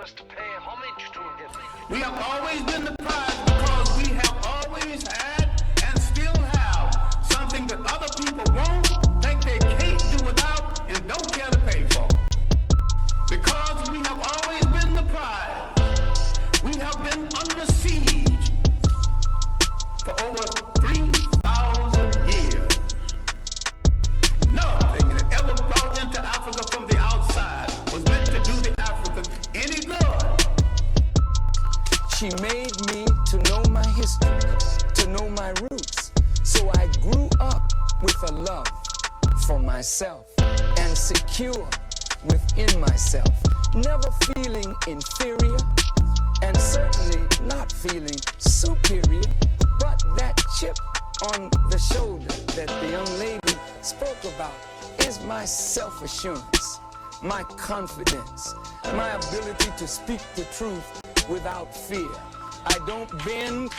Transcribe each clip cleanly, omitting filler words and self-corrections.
us to pay homage to him. We have always been the prize because we have always had and still have something that other people won't, think they can't do without, and don't care to pay for. Because we have always been the prize, we have been under siege for over 3,000 years. Nothing that ever brought into Africa from the outside was meant to do the Africans any good. She made me to know my history, to know my roots. So I grew up with a love for myself and secure within myself, never feeling inferior and certainly not feeling superior, but that chip on the shoulder that the young lady spoke about is my self-assurance, my confidence, my ability to speak the truth without fear. I don't bend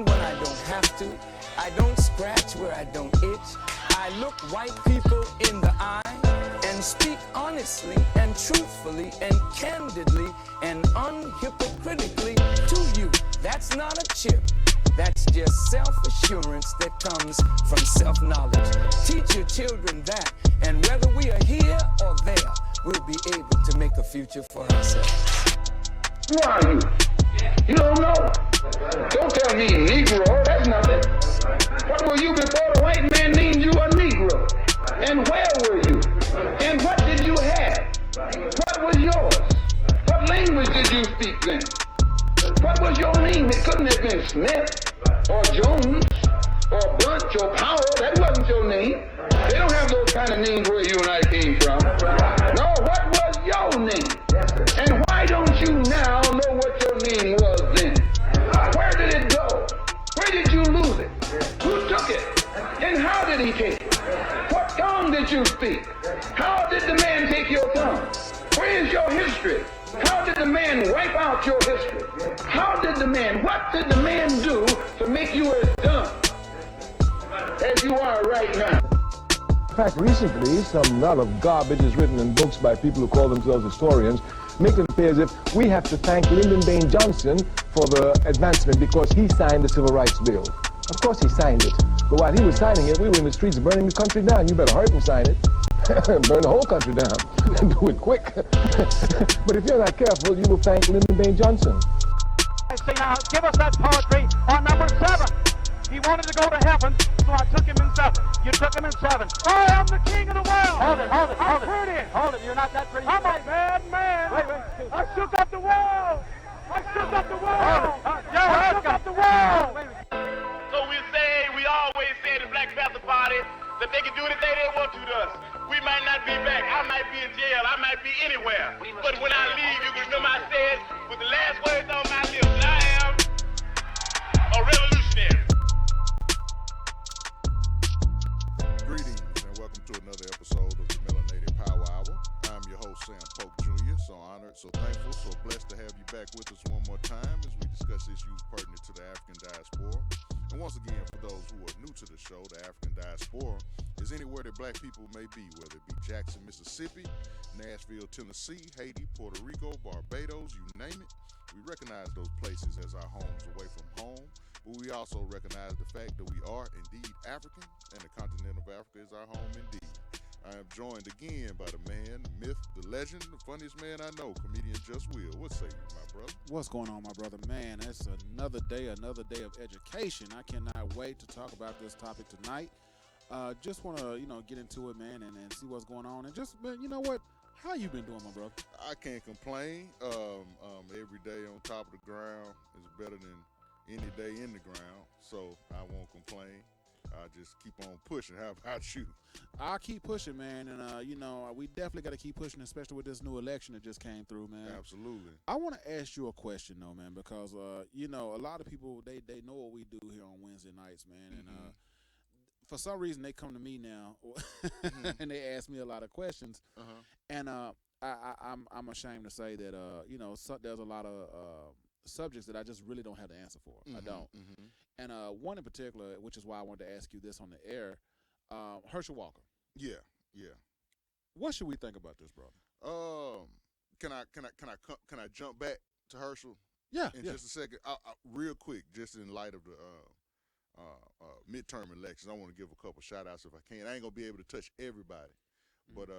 when I don't have to. I don't scratch where I don't itch. I look white people in the eye and speak honestly and truthfully and candidly and unhypocritically to you. That's not a chip. That's just self-assurance that comes from self-knowledge. Teach your children that, and whether we are here or there, we'll be able to make a future for ourselves. Who are you? You don't know. Don't tell me Negro, that's nothing. What were you before the white man named you a Negro? And where were you? And what did you have? What was yours? What language did you speak then? What was your name? It couldn't have been Smith or Jones or Bunch or Powell. That wasn't your name. They don't have those kind of names where you and I came from. No, what was your name? And why don't you now know what your name was then? Where did it go? Where did you lose it? Who took it? And how did he take it? What tongue did you speak? How did the man take your tongue? Where is your history? How did the man wipe out your history? What did the man do to make you as dumb as you are right now? In fact, recently, some lot of garbage is written in books by people who call themselves historians, making it appear as if we have to thank Lyndon Baines Johnson for the advancement because he signed the Civil Rights Bill. Of course he signed it, but while he was signing it, we were in the streets burning the country down. You better hurry and sign it. Burn the whole country down and do it quick. But if you're not careful, you will thank Lyndon Baines Johnson. I say now, give us that poetry on number 7. He wanted to go to heaven, so I took him in 7. You took him in 7. I am the king of the world. Hold it. I'm pretty. Hold it, you're not that pretty. I'm a bad man. Wait. I shook up the world. I shook up the world. I shook up the world. So we always say the Black Panther Party that they can do anything they want to us. We might not be back. I might be in jail. I might be anywhere. But when I leave, you can remember I said with the last words on my lips, I am a revolutionary. Greetings and welcome to another episode of the Melanated Power Hour. I'm your host, Sam Polk Jr. So honored, so thankful, so blessed to have you back with us one more time as we discuss issues pertinent to the African diaspora. And once again, for those who are new to the show, the African diaspora is anywhere that black people may be, whether it be Jackson, Mississippi, Nashville, Tennessee, Haiti, Puerto Rico, Barbados, you name it. We recognize those places as our homes away from home, but we also recognize the fact that we are indeed African, and the continent of Africa is our home indeed. I am joined again by the man, the myth, the legend, the funniest man I know, comedian Just Will. What say you, my brother? What's going on, my brother? Man, it's another day of education. I cannot wait to talk about this topic tonight. Just want to, get into it, man, and see what's going on. And just, man, you know what? How you been doing, my brother? I can't complain. Every day on top of the ground is better than any day in the ground, so I won't complain. I just keep on pushing. How about you? I'll keep pushing, man, and we definitely got to keep pushing, especially with this new election that just came through, man. Absolutely. I want to ask you a question, though, man, because a lot of people they know what we do here on Wednesday nights, man, and for some reason they come to me now and they ask me a lot of questions, and I'm ashamed to say that there's a lot of subjects that I just really don't have the answer for. I don't. And one in particular, which is why I wanted to ask you this on the air, Herschel Walker. Yeah. What should we think about this, brother? can I jump back to Herschel? Yeah, In yeah. just a second, real quick, just in light of the midterm elections, I want to give a couple shout outs if I can. I ain't gonna be able to touch everybody, but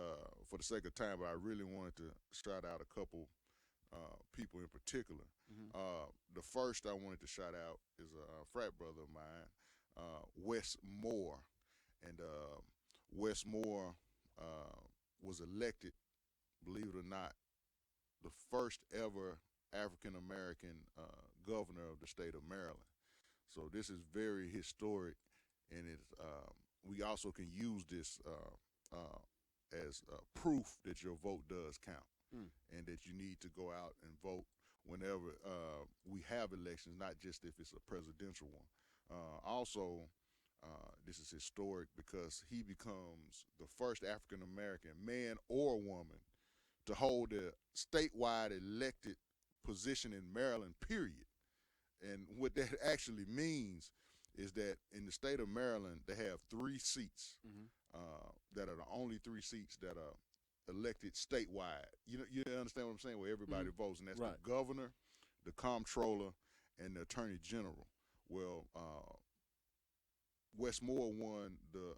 for the sake of time, but I really wanted to shout out a couple people in particular. The first I wanted to shout out is a frat brother of mine, Wes Moore, and Wes Moore was elected, believe it or not, the first ever African American governor of the state of Maryland. So this is very historic, and we also can use this as proof that your vote does count, and that you need to go out and vote whenever we have elections, not just if it's a presidential one. Also, this is historic because he becomes the first African American man or woman to hold a statewide elected position in Maryland, period. And what that actually means is that in the state of Maryland, they have 3 seats that are the only 3 seats that are elected statewide. You understand what I'm saying? Where everybody votes, and that's Right. the governor, the comptroller, and the attorney general. Well, Wes Moore won the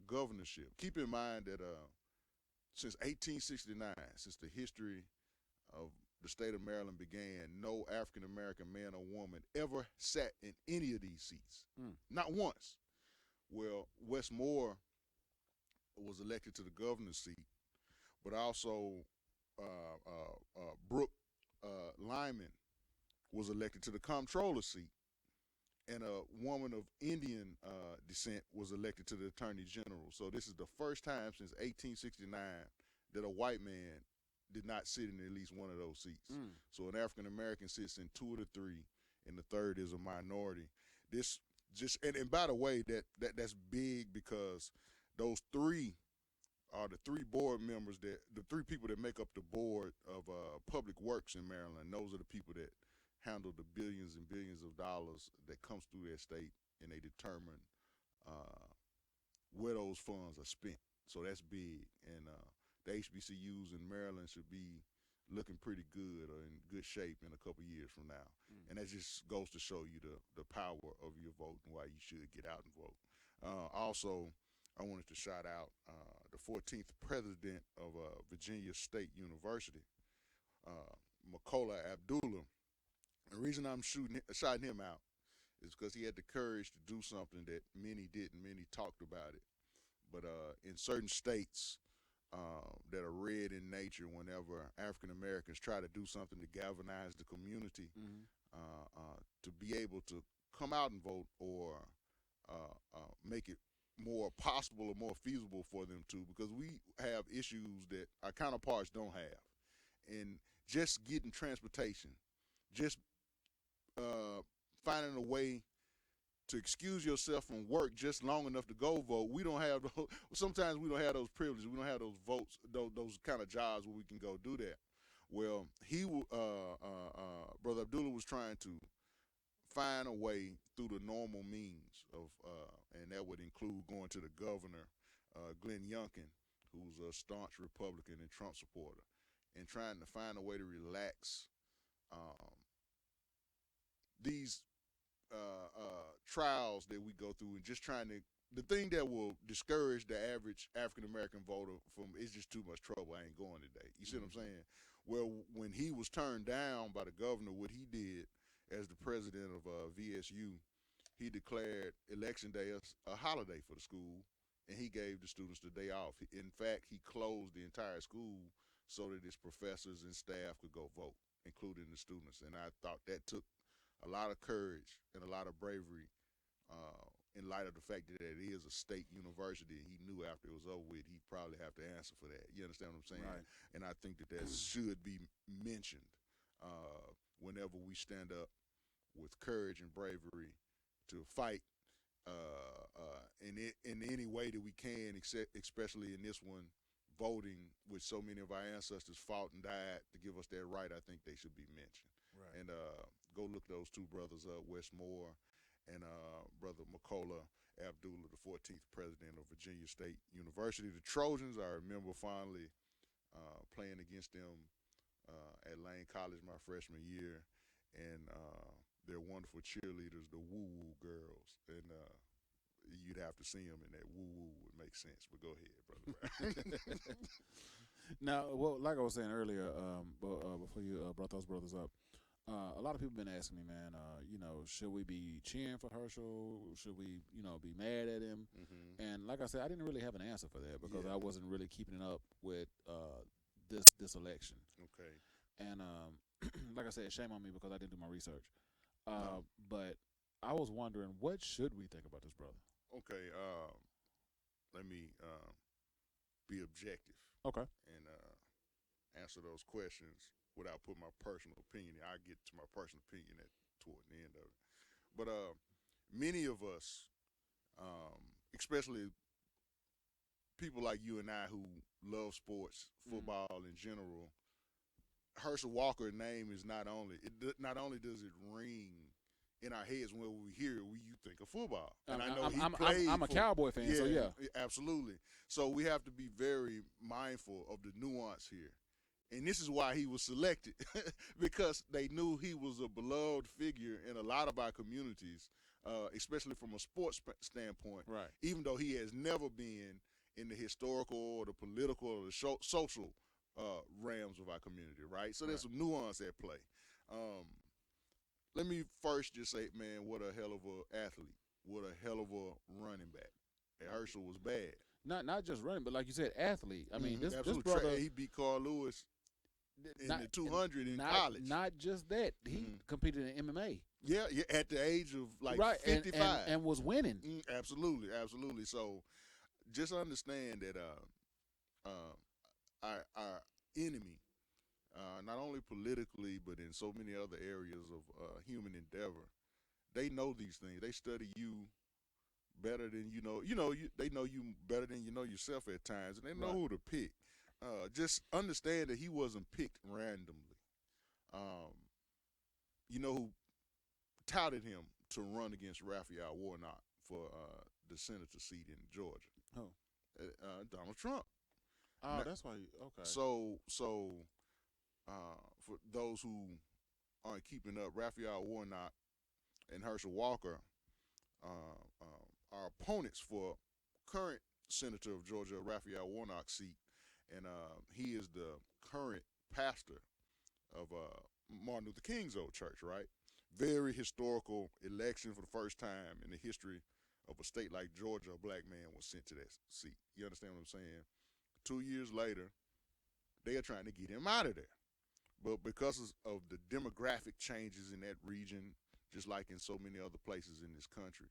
governorship. Keep in mind that since 1869, since the history of the state of Maryland began, no African American man or woman ever sat in any of these seats, not once. Well, Wes Moore was elected to the governor's seat, but also Brooke Lyman was elected to the comptroller's seat, and a woman of Indian descent was elected to the attorney general. So this is the first time since 1869 that a white man did not sit in at least one of those seats. So an African American sits in 2 of the 3, and the third is a minority. This just and by the way, that's big because those 3 are the 3 board members the 3 people that make up the board of public works in Maryland. Those are the people that handle the billions and billions of dollars that comes through their state, and they determine where those funds are spent. So that's big, and the HBCUs in Maryland should be looking pretty good or in good shape in a couple years from now. And that just goes to show you the power of your vote and why you should get out and vote. Also, I wanted to shout out the 14th president of Virginia State University, Makola Abdullah. The reason I'm shouting him out is because he had the courage to do something that many didn't. Many talked about it. But in certain states that are red in nature, whenever African Americans try to do something to galvanize the community, to be able to come out and vote or make it more possible or more feasible for them to, because we have issues that our counterparts don't have. And just getting transportation, just finding a way to excuse yourself from work just long enough to go vote. We don't have those, sometimes we don't have those privileges. We don't have those votes, those kind of jobs where we can go do that. Well, Brother Abdullah was trying to find a way through the normal means of, and that would include going to the governor, Glenn Youngkin, who's a staunch Republican and Trump supporter, and trying to find a way to relax these trials that we go through, and just trying to, the thing that will discourage the average African American voter from, it's just too much trouble, I ain't going today. You see what I'm saying? Well, when he was turned down by the governor, what he did as the president of VSU, he declared election day a holiday for the school, and he gave the students the day off. In fact, he closed the entire school so that its professors and staff could go vote, including the students. And I thought that took a lot of courage and a lot of bravery in light of the fact that it is a state university. He knew after it was over with, he'd probably have to answer for that. You understand what I'm saying? Right. And I think that should be mentioned whenever we stand up with courage and bravery to fight in any way that we can, especially in this one, voting, with so many of our ancestors fought and died to give us that right. I think they should be mentioned. Right. And go look those 2 brothers up, Wes Moore and Brother Makola Abdullah, the 14th president of Virginia State University. The Trojans, I remember fondly playing against them at Lane College my freshman year, and they're wonderful cheerleaders, the Woo Woo Girls, and you'd have to see them, and that Woo Woo would make sense. But go ahead, brother. Now, well, like I was saying earlier, before you brought those brothers up, a lot of people been asking me, man, should we be cheering for Herschel? Should we, be mad at him? Mm-hmm. And like I said, I didn't really have an answer for that because I wasn't really keeping up with this election. Okay. And like I said, shame on me because I didn't do my research. But I was wondering, what should we think about this brother? Okay. Let me be objective. Okay. And answer those questions without putting my personal opinion. I get to my personal opinion toward the end of it. But many of us, especially people like you and I who love sports, football in general, Herschel Walker's name is not only does it ring in our heads when we hear it, you think of football. And I know I'm a Cowboy fan, so yeah. Absolutely. So we have to be very mindful of the nuance here. And this is why he was selected, because they knew he was a beloved figure in a lot of our communities, especially from a sports standpoint. Right. Even though he has never been in the historical or the political or the social realms of our community, right? So there's some nuance at play. Let me first just say, man, what a hell of a athlete. What a hell of a running back. And Herschel was bad. Not just running, but like you said, athlete. I mean, this brother, he beat Carl Lewis in the 200 in college. Not just that, he competed in MMA. Yeah, at the age of 55, and was winning. Absolutely. So, just understand that our enemy, not only politically but in so many other areas of human endeavor, they know these things. They study you better than you know. They know you better than you know yourself at times, and they know who to pick. Just understand that he wasn't picked randomly. Who touted him to run against Raphael Warnock for the senator seat in Georgia? Oh, Donald Trump. Oh, that's why. Okay. So for those who aren't keeping up, Raphael Warnock and Herschel Walker are opponents for current senator of Georgia, Raphael Warnock's seat. And he is the current pastor of Martin Luther King's old church, right? Very historical election for the first time in the history of a state like Georgia. A black man was sent to that seat. You understand what I'm saying? 2 years later, they are trying to get him out of there. But because of the demographic changes in that region, just like in so many other places in this country,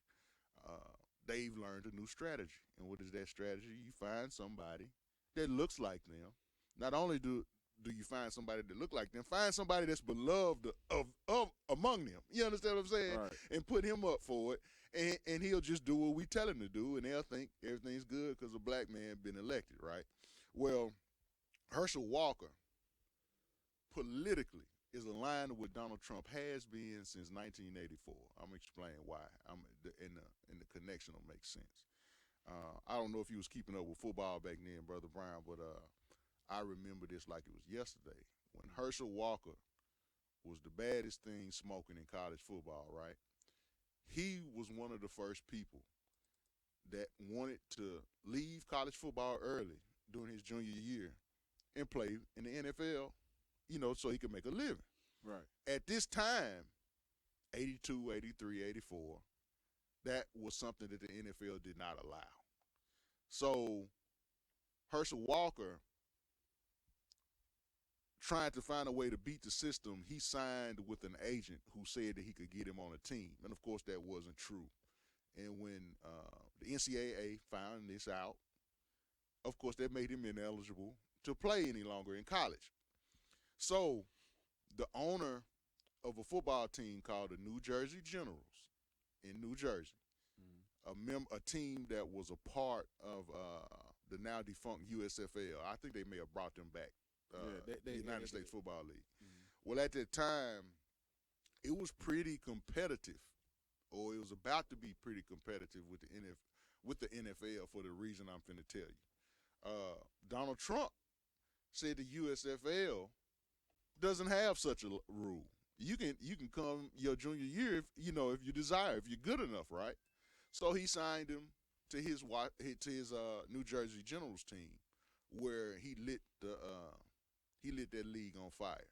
they've learned a new strategy. And what is that strategy? You find somebody that looks like them. Not only do you find somebody that look like them, find somebody that's beloved of among them. You understand what I'm saying? Right. And put him up for it, and he'll just do what we tell him to do, and they'll think everything's good because a black man been elected, right? Well, Herschel Walker politically is aligned with what Donald Trump has been since 1984. I'm gonna explain why. And the connection will make sense. I don't know if you was keeping up with football back then, Brother Brown, but I remember this like it was yesterday. When Herschel Walker was the baddest thing smoking in college football, right? He was one of the first people that wanted to leave college football early during his junior year and play in the NFL, so he could make a living. Right. At this time, 82, 83, 84, that was something that the NFL did not allow. So Herschel Walker, trying to find a way to beat the system, he signed with an agent who said that he could get him on a team. And, of course, that wasn't true. And when the NCAA found this out, of course, that made him ineligible to play any longer in college. So the owner of a football team called the New Jersey Generals in New Jersey, a team that was a part of the now defunct USFL. I think they may have brought them back, the United States Football League. Well, at that time, it was pretty competitive, or it was about to be pretty competitive with the NFL for the reason I'm finna tell you. Donald Trump said the USFL doesn't have such a rule. You can come your junior year if you desire, if you're good enough, right? So he signed him to his New Jersey Generals team, where he lit that league on fire.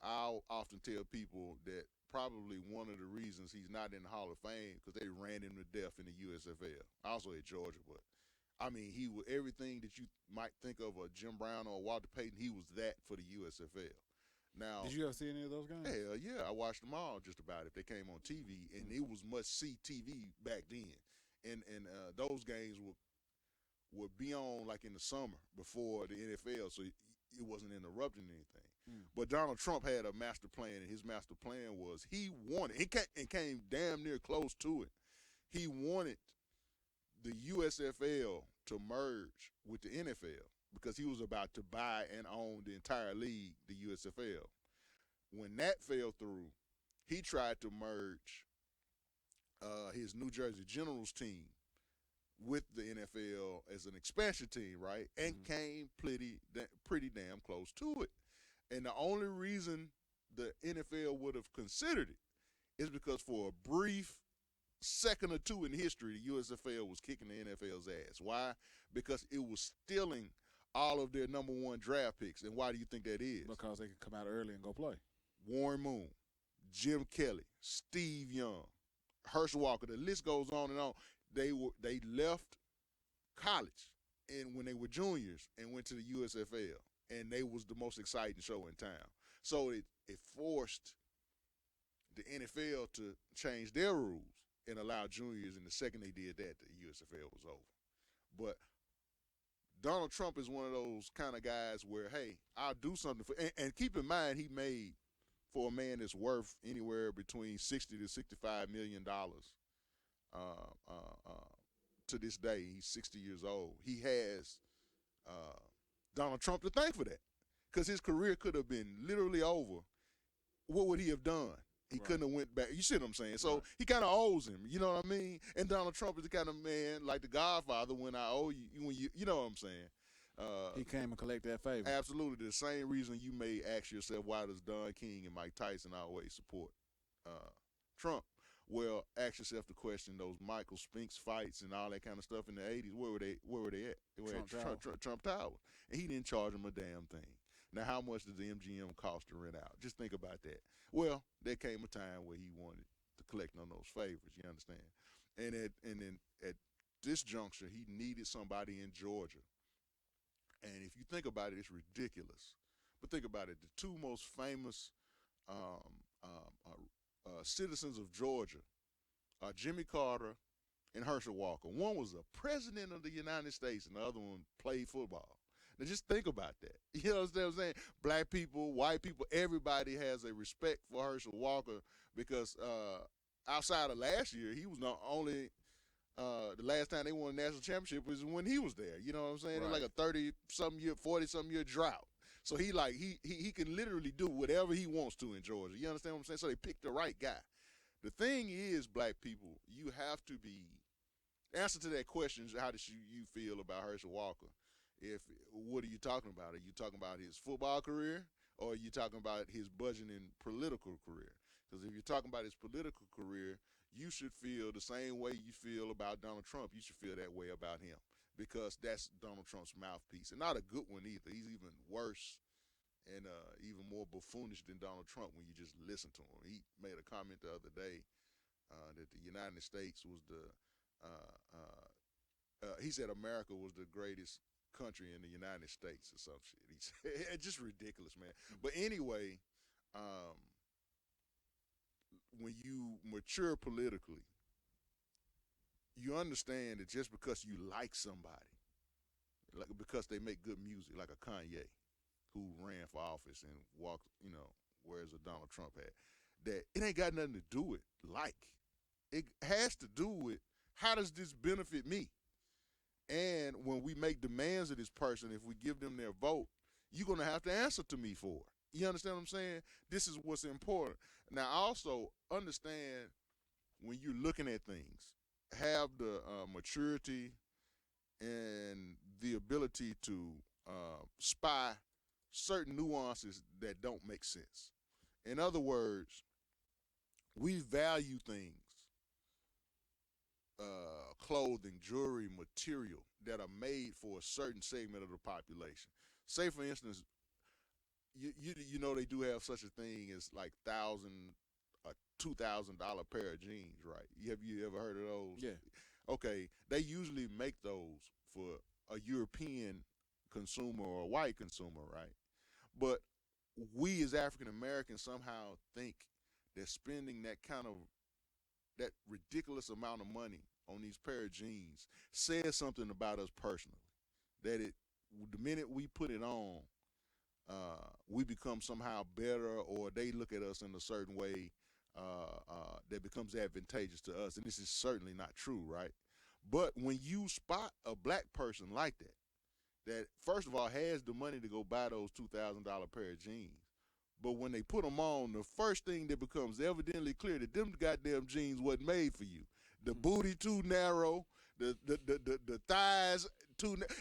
I'll often tell people that probably one of the reasons he's not in the Hall of Fame because they ran him to death in the USFL. Also at Georgia, but I mean, he was everything that you might think of a Jim Brown or Walter Payton. He was that for the USFL. Now, did you ever see any of those games? Hell yeah, I watched them all just about if they came on TV, and it was must-see TV back then. And those games would be on like in the summer before the NFL, so it wasn't interrupting anything. But Donald Trump had a master plan, and his master plan was he wanted and came damn near close to it. He wanted the USFL to merge with the NFL because he was about to buy and own the entire league, the USFL. When that fell through, he tried to merge his New Jersey Generals team with the NFL as an expansion team, right? And came pretty damn close to it. And the only reason the NFL would have considered it is because for a brief second or two in history, the USFL was kicking the NFL's ass. Why? Because it was stealing all of their number one draft picks. And why do you think that is? Because they could come out early and go play. Warren Moon, Jim Kelly, Steve Young, Herschel Walker, the list goes on and on. They left college and when they were juniors and went to the USFL. And they was the most exciting show in town. So it forced the NFL to change their rules and allow juniors, and the second they did that, the USFL was over. But Donald Trump is one of those kind of guys where, hey, I'll do something for and keep in mind he made for a man that's worth anywhere between $60 to $65 million to this day. He's 60 years old. He has Donald Trump to thank for that because his career could have been literally over. What would he have done? He couldn't have went back. You see what I'm saying? So he kind of owes him. You know what I mean? And Donald Trump is the kind of man like the Godfather. When I owe you, you know what I'm saying? He came and collect that favor. Absolutely. The same reason you may ask yourself, why does Don King and Mike Tyson always support Trump? Well, ask yourself the question: those Michael Spinks fights and all that kind of stuff in the '80s. Where were they at? They were at Trump Tower, and he didn't charge them a damn thing. Now, how much does the MGM cost to rent out? Just think about that. Well, there came a time where he wanted to collect on those favors. You understand? And then at this juncture, he needed somebody in Georgia. And if you think about it, it's ridiculous. But think about it: the two most famous citizens of Georgia are Jimmy Carter and Herschel Walker. One was a president of the United States, and the other one played football. Now, just think about that. You know what I'm saying? Black people, white people, everybody has a respect for Herschel Walker because outside of last year, he was not only the last time they won a national championship was when he was there. You know what I'm saying? Right. Like a 30-something year, 40-something year drought. So he can literally do whatever he wants to in Georgia. You understand what I'm saying? So they picked the right guy. The thing is, black people, you have to be answer to that question is how does you feel about Herschel Walker? What are you talking about? Are you talking about his football career or are you talking about his budgeting political career? Because if you're talking about his political career, you should feel the same way you feel about Donald Trump. You should feel that way about him because that's Donald Trump's mouthpiece. And not a good one either. He's even worse and even more buffoonish than Donald Trump when you just listen to him. He made a comment the other day that the United States was he said America was the greatest country in the United States or some shit. He said, it's just ridiculous, man. But anyway, when you mature politically, you understand that just because you like somebody, like because they make good music, like a Kanye, who ran for office and walked, wears a Donald Trump hat, that it ain't got nothing to do with like. It has to do with how does this benefit me? And when we make demands of this person, if we give them their vote, you're going to have to answer to me for it. You understand what I'm saying? This is what's important. Now, also understand when you're looking at things, have the maturity and the ability to spy certain nuances that don't make sense. In other words, we value things, clothing, jewelry, material that are made for a certain segment of the population. Say, for instance, you know they do have such a thing as like $2,000 pair of jeans, right? Have you ever heard of those? Yeah. Okay, they usually make those for a European consumer or a white consumer, right? But we as African Americans somehow think that spending that ridiculous amount of money on these pair of jeans says something about us personally. That the minute we put it on, we become somehow better, or they look at us in a certain way that becomes advantageous to us. And this is certainly not true, right? But when you spot a black person like that first of all has the money to go buy those $2,000 pair of jeans, but when they put them on, the first thing that becomes evidently clear that them goddamn jeans wasn't made for you. The booty too narrow, the thighs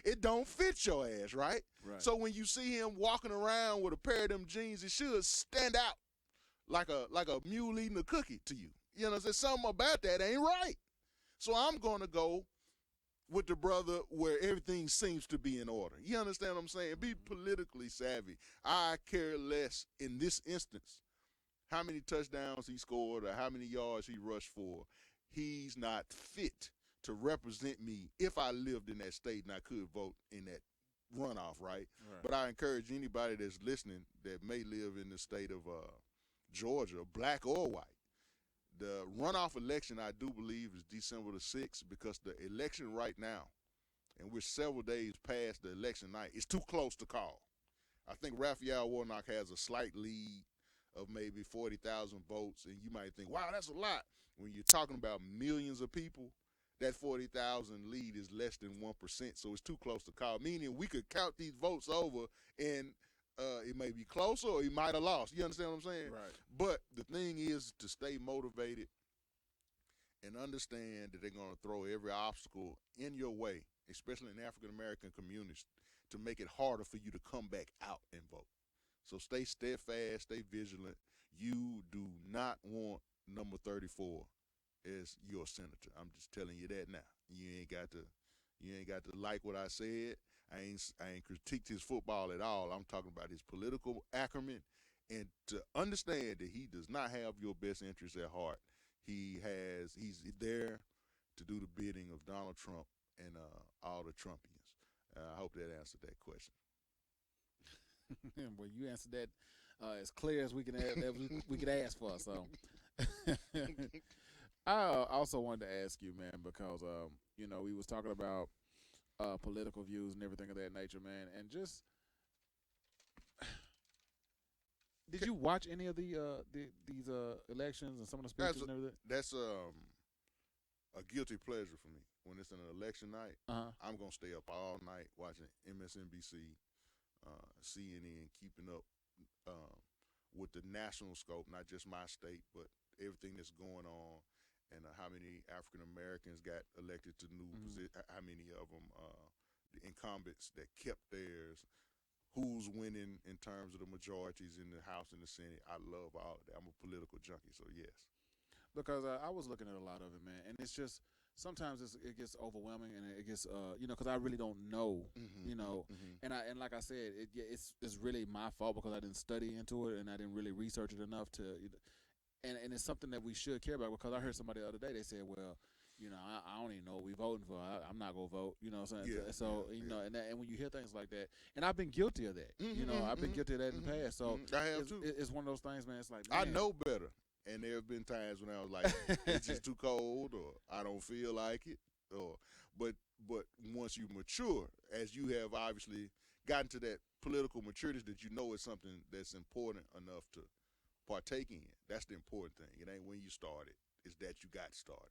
it don't fit your ass, right? Right. So when you see him walking around with a pair of them jeans, it should stand out like a mule eating a cookie to you. You know what I'm saying? Something about that ain't right. So I'm going to go with the brother where everything seems to be in order. You understand what I'm saying? Be politically savvy. I care less in this instance how many touchdowns he scored or how many yards he rushed for. He's not fit to represent me if I lived in that state and I could vote in that runoff, right? But I encourage anybody that's listening that may live in the state of Georgia, black or white. The runoff election, I do believe, is December the 6th, because the election right now, and we're several days past the election night, it's too close to call. I think Raphael Warnock has a slight lead of maybe 40,000 votes, and you might think, wow, that's a lot. When you're talking about millions of people, that 40,000 lead is less than 1%, so it's too close to call, meaning we could count these votes over and it may be closer or he might have lost. You understand what I'm saying? Right. But the thing is to stay motivated and understand that they're going to throw every obstacle in your way, especially in African-American communities, to make it harder for you to come back out and vote. So stay steadfast, stay vigilant. You do not want number 34 as your senator. I'm just telling you that now. You ain't got to like what I said. I ain't critiqued his football at all. I'm talking about his political acumen, and to understand that he does not have your best interests at heart. He's there to do the bidding of Donald Trump and all the Trumpians. I hope that answered that question. Well, you answered that as clear as we can ask for. So, I also wanted to ask you, man, because we was talking about political views and everything of that nature, man, and just did you watch any of these elections and some of the speeches and everything? That's a guilty pleasure for me. When it's an election night, I'm gonna stay up all night watching MSNBC, CNN, keeping up with the national scope, not just my state, but everything that's going on, and how many African Americans got elected to new positions, how many of them, the incumbents that kept theirs, who's winning in terms of the majorities in the House and the Senate. I love all of that. I'm a political junkie, so yes. Because I was looking at a lot of it, man, and it's just sometimes it gets overwhelming, and it gets because I really don't know, and like I said, it's really my fault because I didn't study into it and I didn't really research it enough to. And it's something that we should care about, because I heard somebody the other day, they said, well, I don't even know what we're voting for. I'm not going to vote. You know what I'm saying? Yeah, so, and when you hear things like that, and I've been guilty of that. I've been guilty of that in the past. So I have too. It's one of those things, man. It's like, man. I know better. And there have been times when I was like, it's just too cold, or I don't feel like it. But once you mature, as you have obviously gotten to that political maturity, that you know it's something that's important enough to partake in. That's the important thing. It ain't when you started, it's that you got started.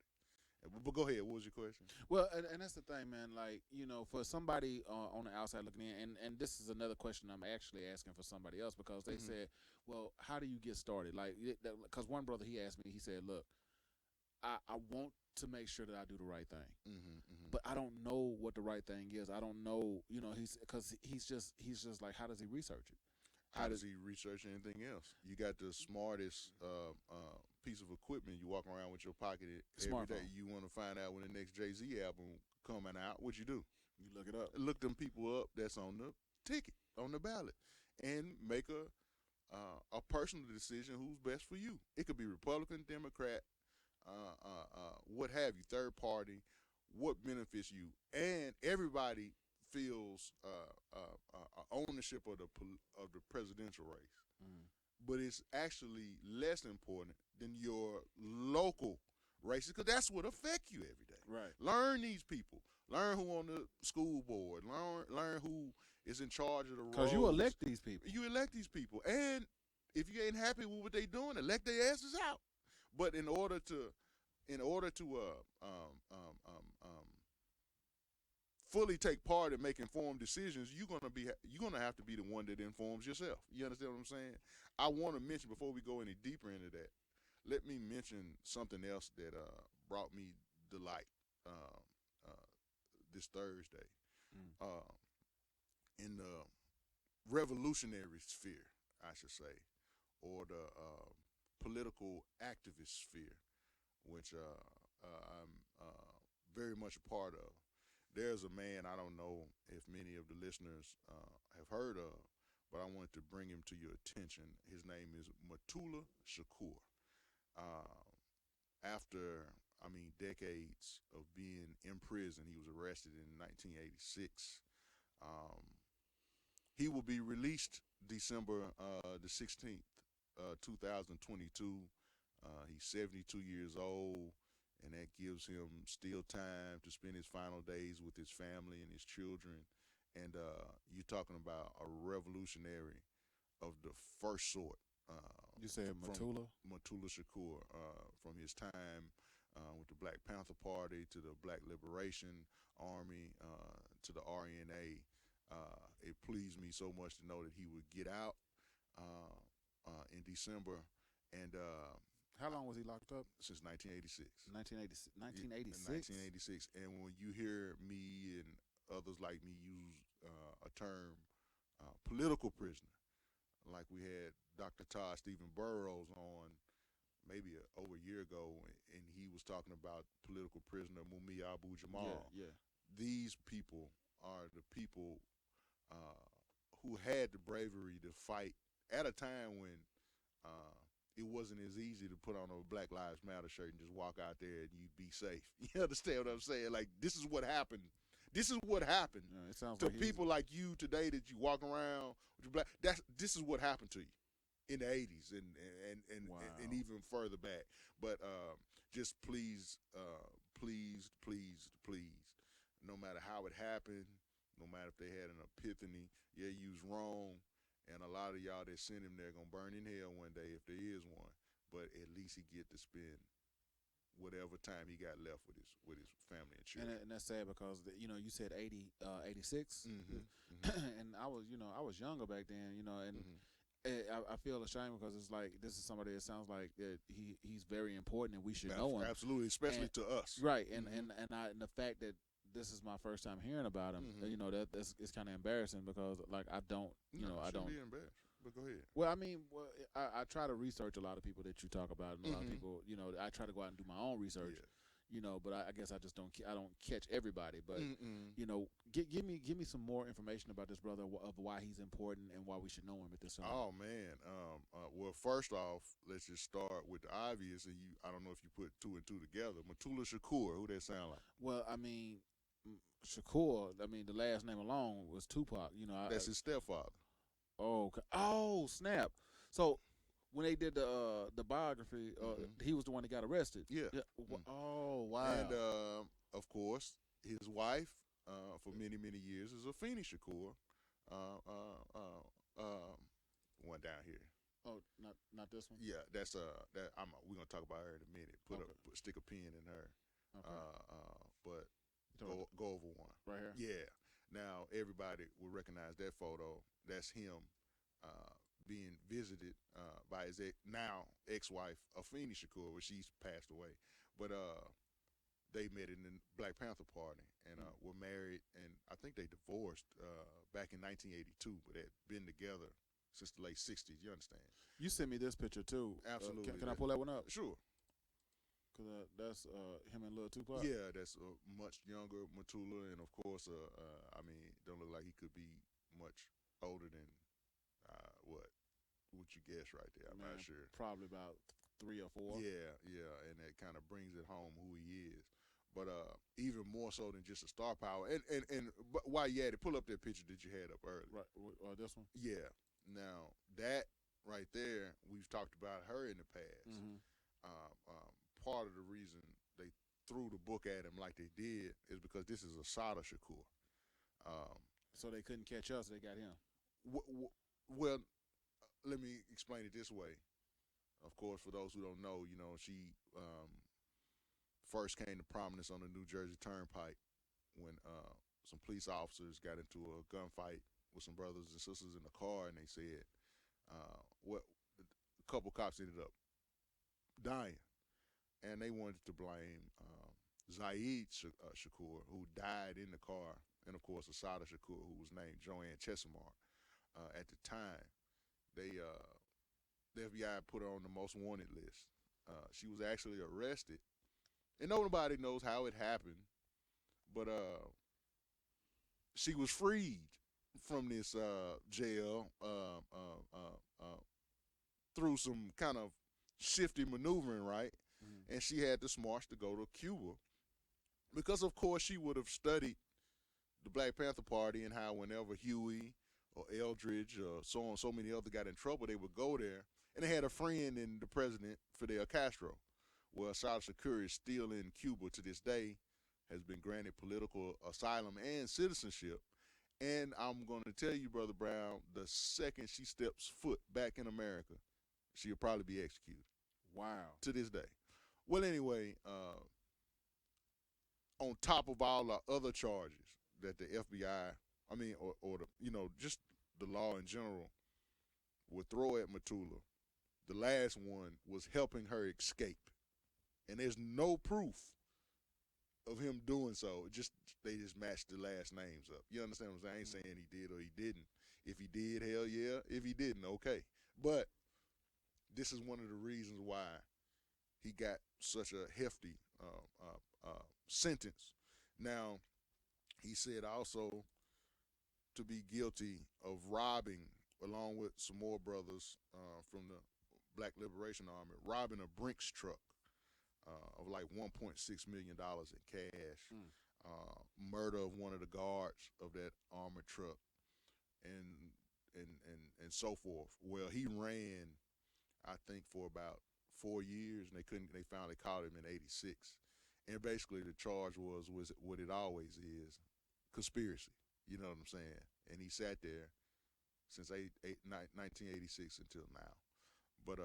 But go ahead, what was your question? Well, and that's the thing, man. Like, for somebody on the outside looking in, and this is another question I'm actually asking for somebody else, because they said, well, how do you get started? Like, because one brother, he asked me, he said, look, I want to make sure that I do the right thing, Mm-hmm. but I don't know what the right thing is. I don't know, he's just like, how does he research it? How does he research anything else? You got the smartest piece of equipment. You walk around with your pocket every Smartphone. day. You want to find out when the next Jay-Z album coming out. What you do? You look it up. Look them people up that's on the ticket, on the ballot, and make a personal decision who's best for you. It could be Republican, Democrat, what have you, third party, what benefits you, and everybody feels ownership of the presidential race. But it's actually less important than your local races, because that's what affect you every day. Right. Learn these people. Learn who on the school board. Learn who is in charge of the roads. Because you elect these people. You elect these people, and if you ain't happy with what they doing, elect their asses out. But in order to fully take part and make informed decisions, you're gonna have to be the one that informs yourself. You understand what I'm saying? I want to mention, before we go any deeper into that, let me mention something else that brought me delight this Thursday. In the revolutionary sphere, I should say, or the political activist sphere, which I'm very much a part of. There's a man, I don't know if many of the listeners have heard of, but I wanted to bring him to your attention. His name is Mutulu Shakur. After, decades of being in prison, he was arrested in 1986. He will be released December the 16th, 2022. He's 72 years old, and that gives him still time to spend his final days with his family and his children. And you're talking about a revolutionary of the first sort. You said Mutulu? Mutulu Shakur, from his time with the Black Panther Party to the Black Liberation Army to the RNA. It pleased me so much to know that he would get out in December. And how long was he locked up? Since 1986. 1986? 1986. And when you hear me and others like me use a term, political prisoner, like we had Dr. Todd Stephen Burroughs on maybe over a year ago, and he was talking about political prisoner Mumia Abu-Jamal. Yeah. These people are the people who had the bravery to fight at a time when it wasn't as easy to put on a Black Lives Matter shirt and just walk out there and you'd be safe. You understand what I'm saying? Like, this is what happened. This is what happened it sounds to like people like you today that you walk around with your black. This is what happened to you in the 80s and Wow. and even further back. But just please, no matter how it happened, no matter if they had an epiphany, yeah, you was wrong, and a lot of y'all that sent him there gonna burn in hell one day if there is one. But at least he get to spend whatever time he got left with his family and children. And that's sad because you said 86, and I was younger back then, and I feel ashamed because it's like this is somebody that sounds like that he's very important and we should know him. Absolutely, especially to us. Right, and the fact that this is my first time hearing about him, that's it's kind of embarrassing because like I don't be embarrassed. But go ahead. Well, I try to research a lot of people that you talk about, and a lot of people, I try to go out and do my own research, but I guess I just don't catch everybody. But give me some more information about this brother of why he's important and why we should know him at this time. Oh man, well, first off, let's just start with the obvious, and I don't know if you put two and two together. Mutulu Shakur, who that sound like? Well, Shakur, the last name alone was Tupac. That's his stepfather. Oh, okay. Oh, snap! So when they did the biography, he was the one that got arrested. Yeah. Oh, wow! And of course, his wife for many years is Afeni Shakur. One down here. Oh, not this one. Yeah, that's we're gonna talk about her in a minute. Stick a pin in her. Okay. But go over one right here. Yeah. Now everybody will recognize that photo. That's him being visited by his now ex-wife Afeni Shakur, where she's passed away. But they met in the Black Panther Party and were married, and I think they divorced back in 1982, but had been together since the late 60s. You understand? You sent me this picture too. Absolutely. Can I pull that one up? Sure. Cause that's him and Lil Tupac. Yeah, that's much younger Matula, and of course, I mean, don't look like he could be much older than what would you guess right there? I'm not sure. Probably about 3 or 4. Yeah, and that kind of brings it home who he is. But even more so than just a star power. And but while you had it, pull up that picture that you had up earlier. Right, this one? Yeah. Now, that right there, we've talked about her in the past. Mm-hmm. Part of the reason they threw the book at him like they did is because this is Assata Shakur. So they couldn't catch us, they got him. Well, let me explain it this way. Of course, for those who don't know, she first came to prominence on the New Jersey Turnpike when some police officers got into a gunfight with some brothers and sisters in the car, and they said, a couple cops ended up dying, and they wanted to blame Zaid Shakur, who died in the car, and of course Assata Shakur, who was named Joanne Chesimard. At the time, the FBI put her on the most wanted list. She was actually arrested, and nobody knows how it happened, but she was freed from this jail through some kind of shifty maneuvering, right? Mm-hmm. And she had this march to go to Cuba because, of course, she would have studied the Black Panther Party and how whenever Huey or Eldridge or so many others got in trouble, they would go there. And they had a friend in the president, Fidel Castro. Well, Assata Shakur is still in Cuba to this day, has been granted political asylum and citizenship. And I'm going to tell you, Brother Brown, the second she steps foot back in America, she'll probably be executed. Wow. To this day. Well, anyway, on top of all the other charges that the FBI, or the, just the law in general, would throw at Matula, the last one was helping her escape. And there's no proof of him doing so. They just matched the last names up. You understand what I'm saying? I ain't saying he did or he didn't. If he did, hell yeah. If he didn't, okay. But this is one of the reasons why he got such a hefty sentence. Now, he said also to be guilty of robbing, along with some more brothers from the Black Liberation Army, robbing a Brinks truck of like $1.6 million in cash, murder of one of the guards of that armored truck, and so forth. Well, he ran, I think, for about 4 years, and they finally caught him in '86. And basically the charge was what it always is, conspiracy. You know what I'm saying? And he sat there since 1986 until now. But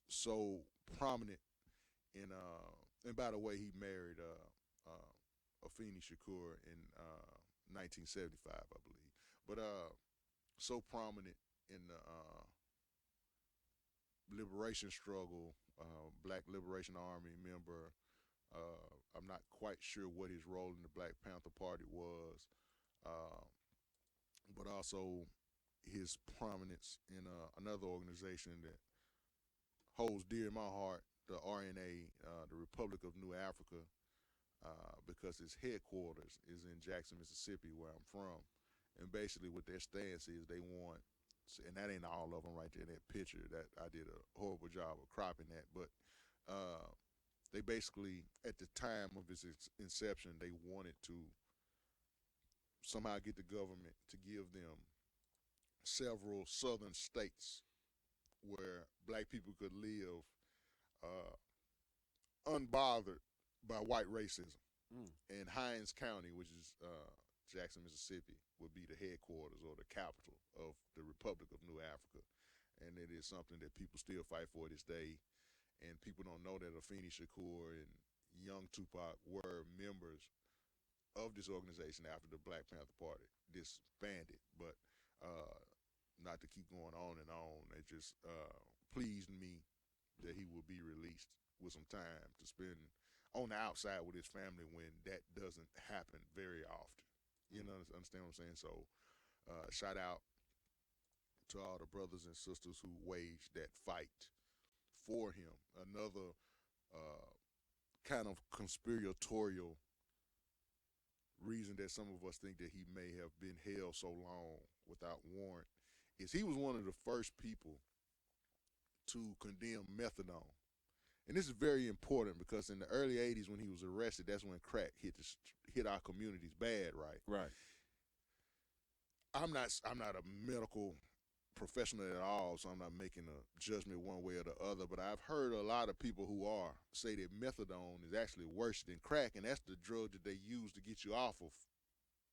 so prominent in and by the way, he married Afeni Shakur in 1975, I believe. But so prominent in the liberation struggle, Black Liberation Army member. I'm not quite sure what his role in the Black Panther Party was, but also his prominence in another organization that holds dear in my heart, the RNA, the Republic of New Africa, because its headquarters is in Jackson, Mississippi, where I'm from. And basically what their stance is, they want, and that ain't all of them right there in that picture, that I did a horrible job of cropping that, but they basically, at the time of its inception, they wanted to somehow get the government to give them several southern states where black people could live unbothered by white racism. And Hinds County, which is Jackson, Mississippi, would be the headquarters or the capital of the Republic of New Africa. And it is something that people still fight for this day. And people don't know that Afeni Shakur and young Tupac were members of this organization after the Black Panther Party disbanded. But not to keep going on and on, it just pleased me that he will be released with some time to spend on the outside with his family when that doesn't happen very often. You know, understand what I'm saying? So, shout out to all the brothers and sisters who waged that fight for him. Another kind of conspiratorial reason that some of us think that he may have been held so long without warrant is he was one of the first people to condemn methadone. And this is very important because in the early 80s when he was arrested, that's when crack hit our communities bad, right? Right. I'm not a medical professional at all, so I'm not making a judgment one way or the other, but I've heard a lot of people who are say that methadone is actually worse than crack, and that's the drug that they use to get you off of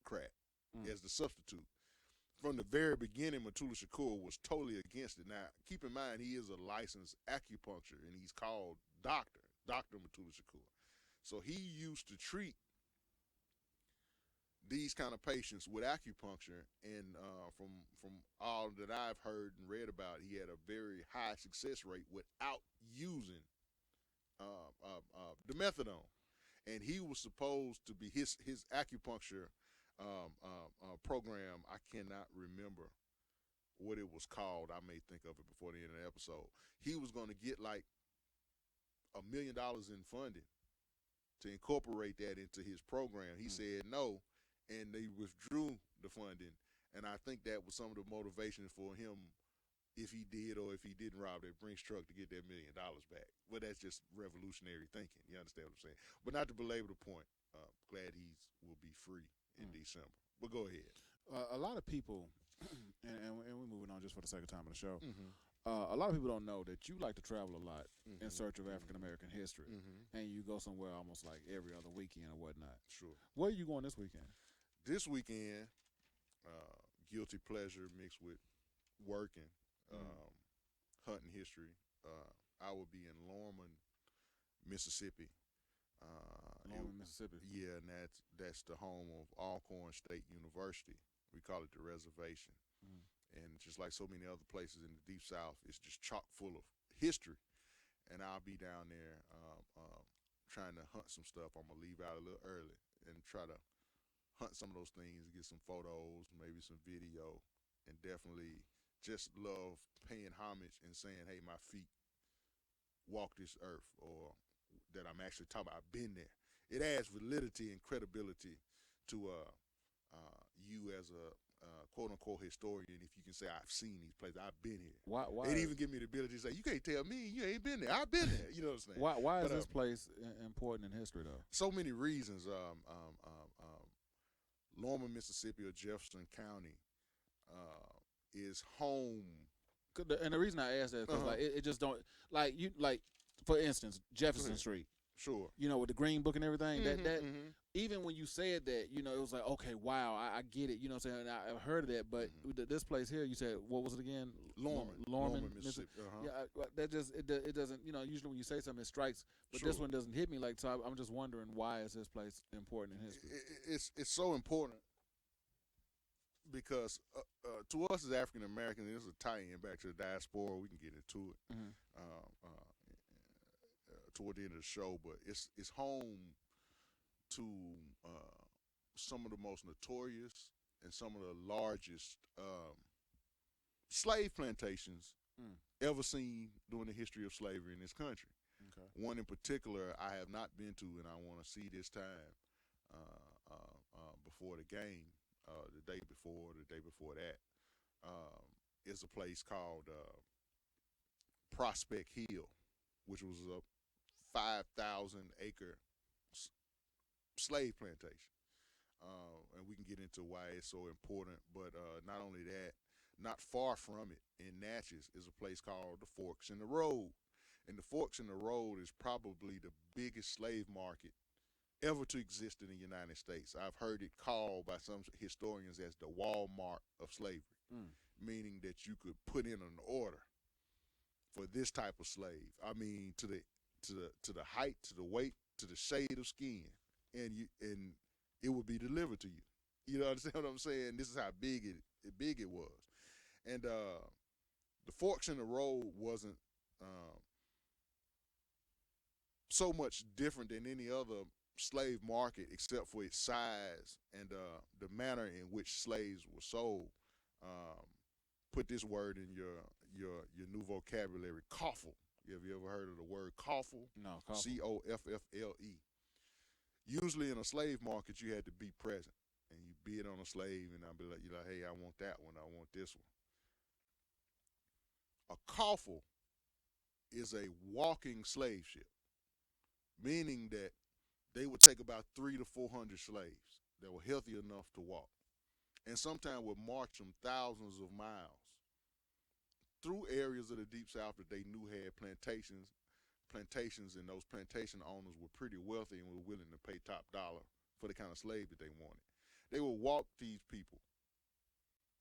crack as the substitute. From the very beginning, Mutulu Shakur was totally against it. Now, keep in mind, he is a licensed acupuncture, and he's called Dr. Mutulu Shakur. So he used to treat these kind of patients with acupuncture, and from all that I've heard and read about, he had a very high success rate without using the methadone. And he was supposed to be his acupuncture program. I cannot remember what it was called. I may think of it before the end of the episode. He was going to get like $1 million in funding to incorporate that into his program. He said no, and they withdrew the funding. And I think that was some of the motivation for him, if he did or if he didn't rob that Brinks truck, to get that $1 million back. But that's just revolutionary thinking. You understand what I'm saying? But not to belabor the point. Glad he will be free in December. But go ahead. A lot of people, and we're moving on just for the second time of the show. A lot of people don't know that you like to travel a lot in search of African American history, and you go somewhere almost like every other weekend or whatnot. Sure. Where are you going this weekend? This weekend, guilty pleasure mixed with working, hunting history. I will be in Lorman, Mississippi. Lorman, Mississippi. Yeah, and that's the home of Alcorn State University. We call it the reservation. And just like so many other places in the Deep South, it's just chock full of history. And I'll be down there trying to hunt some stuff. I'm going to leave out a little early and try to hunt some of those things, get some photos, maybe some video, and definitely just love paying homage and saying, hey, my feet walk this earth, or that I'm actually talking about. I've been there. It adds validity and credibility to you as a quote-unquote historian, if you can say, I've seen these places, I've been here. Why It even give me the ability to say, you can't tell me you ain't been there. I've been there. You know what I'm saying? Why is this place important in history, though? So many reasons. Lorman, Mississippi, or Jefferson County is home. And the reason I ask that is because like it just don't like for instance Jefferson Street. Sure. You know, with the Green Book and everything. Even when you said that, you know, it was like, okay, wow, I get it. You know what I'm saying? I've heard of that, but this place here, you said, what was it again? Lorman, Mississippi. Yeah, that just it doesn't. You know, usually when you say something, it strikes, but this one doesn't hit me like. So I'm just wondering, why is this place important in history? It's so important because to us as African Americans, this is a tie-in back to the diaspora. We can get into it toward the end of the show, but it's home to some of the most notorious and some of the largest slave plantations ever seen during the history of slavery in this country. Okay. One in particular I have not been to, and I want to see this time before the game, the day before that, is a place called Prospect Hill, which was a 5,000-acre slave plantation. And we can get into why it's so important, but not only that, not far from it in Natchez is a place called the Forks in the Road. And the Forks in the Road is probably the biggest slave market ever to exist in the United States. I've heard it called by some historians as the Walmart of slavery, meaning that you could put in an order for this type of slave. I mean, to the height, to the weight, to the shade of skin, and it would be delivered to you. You know, understand what I'm saying? This is how big it was. And the Forks in the Road wasn't so much different than any other slave market except for its size and the manner in which slaves were sold. Put this word in your new vocabulary: coffle. Have you ever heard of the word coffle? No, Coffle. Usually in a slave market, you had to be present, and you bid on a slave, and I'll be like, you're like, hey, I want that one, I want this one. A coffle is a walking slave ship, meaning that they would take about 300 to 400 slaves that were healthy enough to walk, and sometimes would march them thousands of miles through areas of the Deep South that they knew had plantations, and those plantation owners were pretty wealthy and were willing to pay top dollar for the kind of slave that they wanted. They would walk these people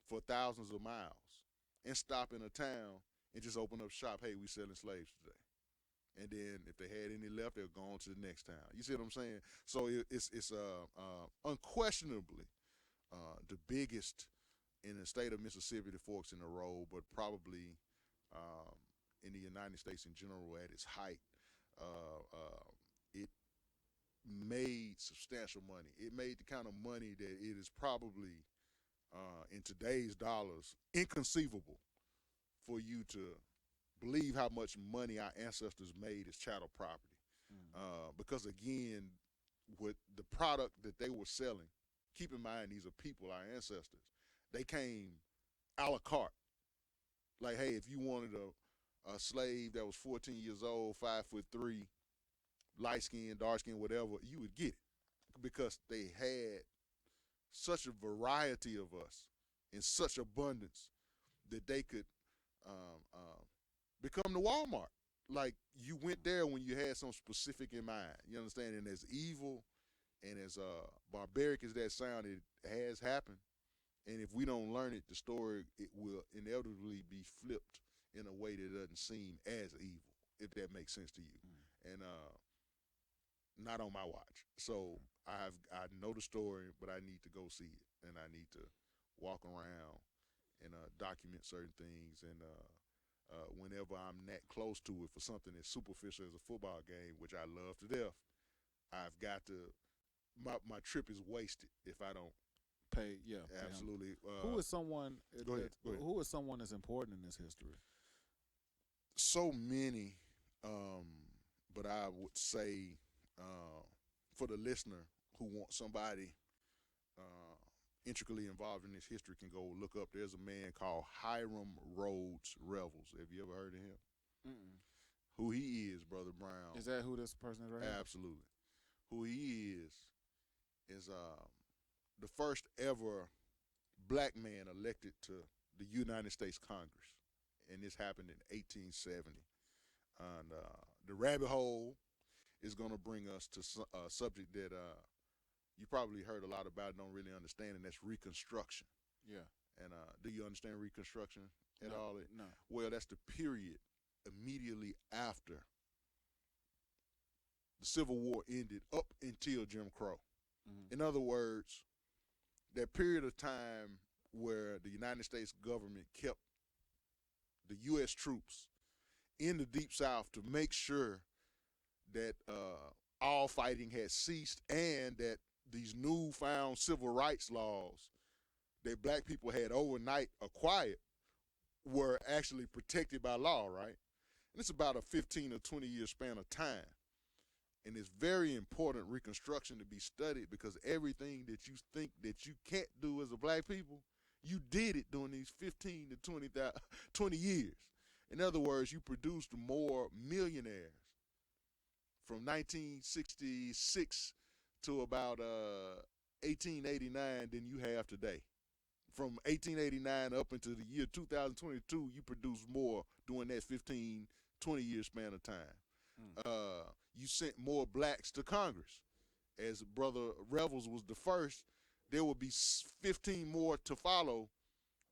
for thousands of miles and stop in a town and just open up shop. Hey, we selling slaves today. And then if they had any left, they'll go on to the next town. You see what I'm saying? So it's unquestionably the biggest in the state of Mississippi, the Forks in the Road, but probably in the United States in general at its height. It made substantial money. It made the kind of money that it is probably, in today's dollars, inconceivable for you to believe how much money our ancestors made as chattel property. Because again, with the product that they were selling, keep in mind these are people, our ancestors, they came a la carte. Like, hey, if you wanted a slave that was 14 years old, 5'3", light skin, dark skin, whatever, you would get it because they had such a variety of us in such abundance that they could become the Walmart. Like, you went there when you had something specific in mind. You understand? And as evil and as barbaric as that sounded, it has happened. And if we don't learn it, the story, it will inevitably be flipped in a way that doesn't seem as evil, if that makes sense to you. And not on my watch. So I know the story, but I need to go see it, and I need to walk around and document certain things. And whenever I'm that close to it for something as superficial as a football game, which I love to death, I've got to. My trip is wasted if I don't. Pay, yeah, absolutely. Who is someone? Go ahead. Who is someone that's important in this history? So many, but I would say for the listener who wants somebody intricately involved in this history can go look up. There's a man called Hiram Rhodes Revels. Have you ever heard of him? Mm-mm. Who he is, Brother Brown? Is that who this person is right here? Absolutely. Who he is the first ever black man elected to the United States Congress, and this happened in 1870. And the rabbit hole is going to bring us to a subject that you probably heard a lot about, don't really understand, and that's Reconstruction. Yeah. And do you understand Reconstruction at all? No. Well, that's the period immediately after the Civil War ended up until Jim Crow. Mm-hmm. In other words, that period of time where the United States government kept the U.S. troops in the Deep South to make sure that all fighting had ceased and that these newfound civil rights laws that black people had overnight acquired were actually protected by law, right? And it's about a 15 or 20 year span of time. And it's very important Reconstruction to be studied because everything that you think that you can't do as a black people, you did it during these 15 to 20 years. In other words, you produced more millionaires from 1966 to about 1889 than you have today. From 1889 up into the year 2022, you produced more during that 15, 20 year span of time. You sent more blacks to Congress. As Brother Revels was the first, there will be 15 more to follow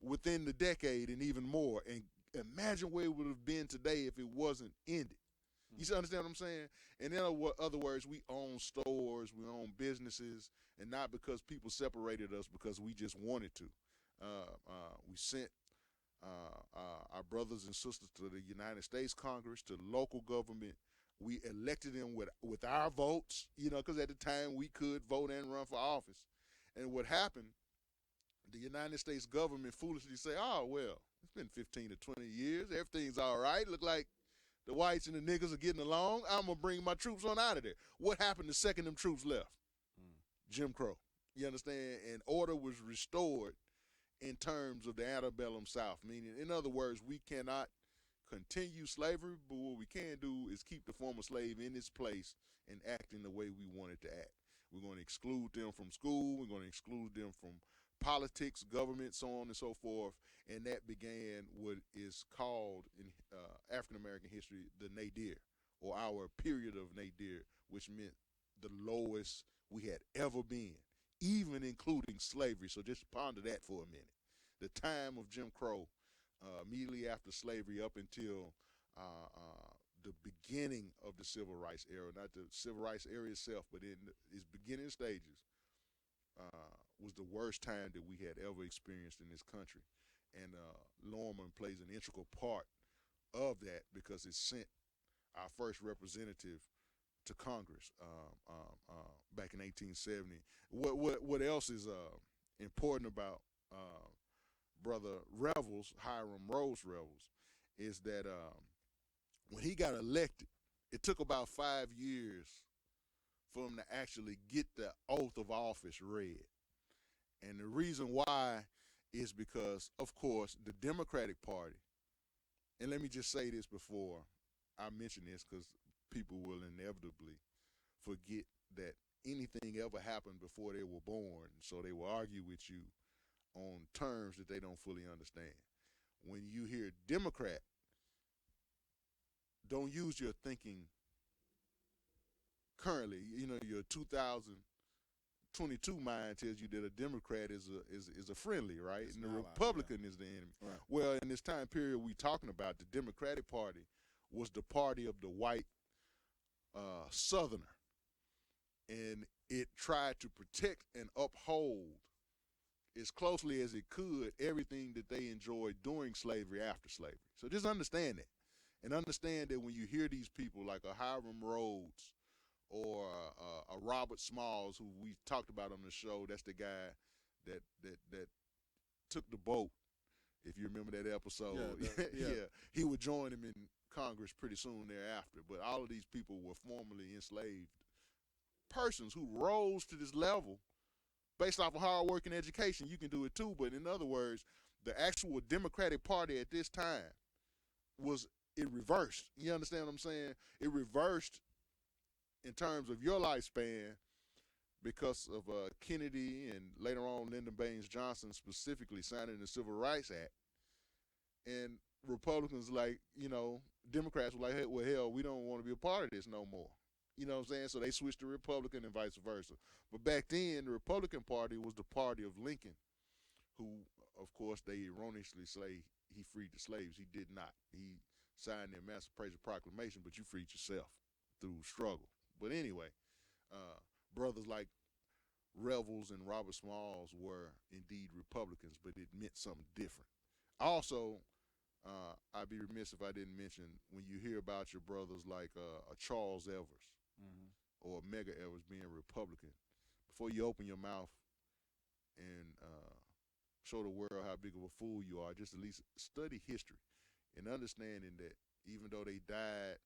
within the decade and even more. And imagine where it would have been today if it wasn't ended. You understand what I'm saying? And in other words, we own stores, we own businesses, and not because people separated us because we just wanted to. We sent our brothers and sisters to the United States Congress, to local government, We elected him with our votes, because at the time we could vote and run for office. And what happened, the United States government foolishly say, oh, well, it's been 15 to 20 years. Everything's all right. Look like the whites and the niggas are getting along. I'm going to bring my troops on out of there. What happened the second them troops left? Jim Crow. You understand? And order was restored in terms of the antebellum South, meaning, in other words, we cannot continue slavery, but what we can do is keep the former slave in its place and acting the way we want it to act. We're going to exclude them from school. We're going to exclude them from politics, government, so on and so forth. And that began what is called in African-American history the nadir, or our period of nadir, which meant the lowest we had ever been, even including slavery. So just ponder that for a minute. The time of Jim Crow, immediately after slavery up until the beginning of the civil rights era, not the civil rights era itself, but in its beginning stages, was the worst time that we had ever experienced in this country. And Lorman plays an integral part of that because it sent our first representative to Congress back in 1870. What else is important about Brother Revels, Hiram Rose Revels, is that when he got elected, it took about 5 years for him to actually get the oath of office read. And the reason why is because, of course, the Democratic Party, and let me just say this before I mention this because people will inevitably forget that anything ever happened before they were born, so they will argue with you on terms that they don't fully understand. When you hear Democrat, don't use your thinking currently. Your 2022 mind tells you that a Democrat is a friendly, right? It's and the an ally, Republican is the enemy. Right. Well, in this time period we talking about, the Democratic Party was the party of the white Southerner, and it tried to protect and uphold as closely as it could everything that they enjoyed during slavery, after slavery. So just understand that, and understand that when you hear these people like a Hiram Rhodes or a Robert Smalls, who we talked about on the show, that's the guy that took the boat, if you remember that episode. Yeah. He would join him in Congress pretty soon thereafter. But all of these people were formerly enslaved persons who rose to this level based off of hard work and education. You can do it too, but in other words, the actual Democratic Party at this time it reversed. You understand what I'm saying? It reversed in terms of your lifespan because of Kennedy and later on Lyndon Baines Johnson specifically signing the Civil Rights Act. And Republicans, Democrats were like, hey, well, hell, we don't want to be a part of this no more. You know what I'm saying? So they switched to Republican and vice versa. But back then, the Republican Party was the party of Lincoln, who, of course, they erroneously say he freed the slaves. He did not. He signed the Emancipation Proclamation, but you freed yourself through struggle. But anyway, brothers like Revels and Robert Smalls were indeed Republicans, but it meant something different. Also, I'd be remiss if I didn't mention, when you hear about your brothers like a Charles Evers or Medgar Evers being Republican, before you open your mouth and show the world how big of a fool you are, just at least study history and understanding that even though they died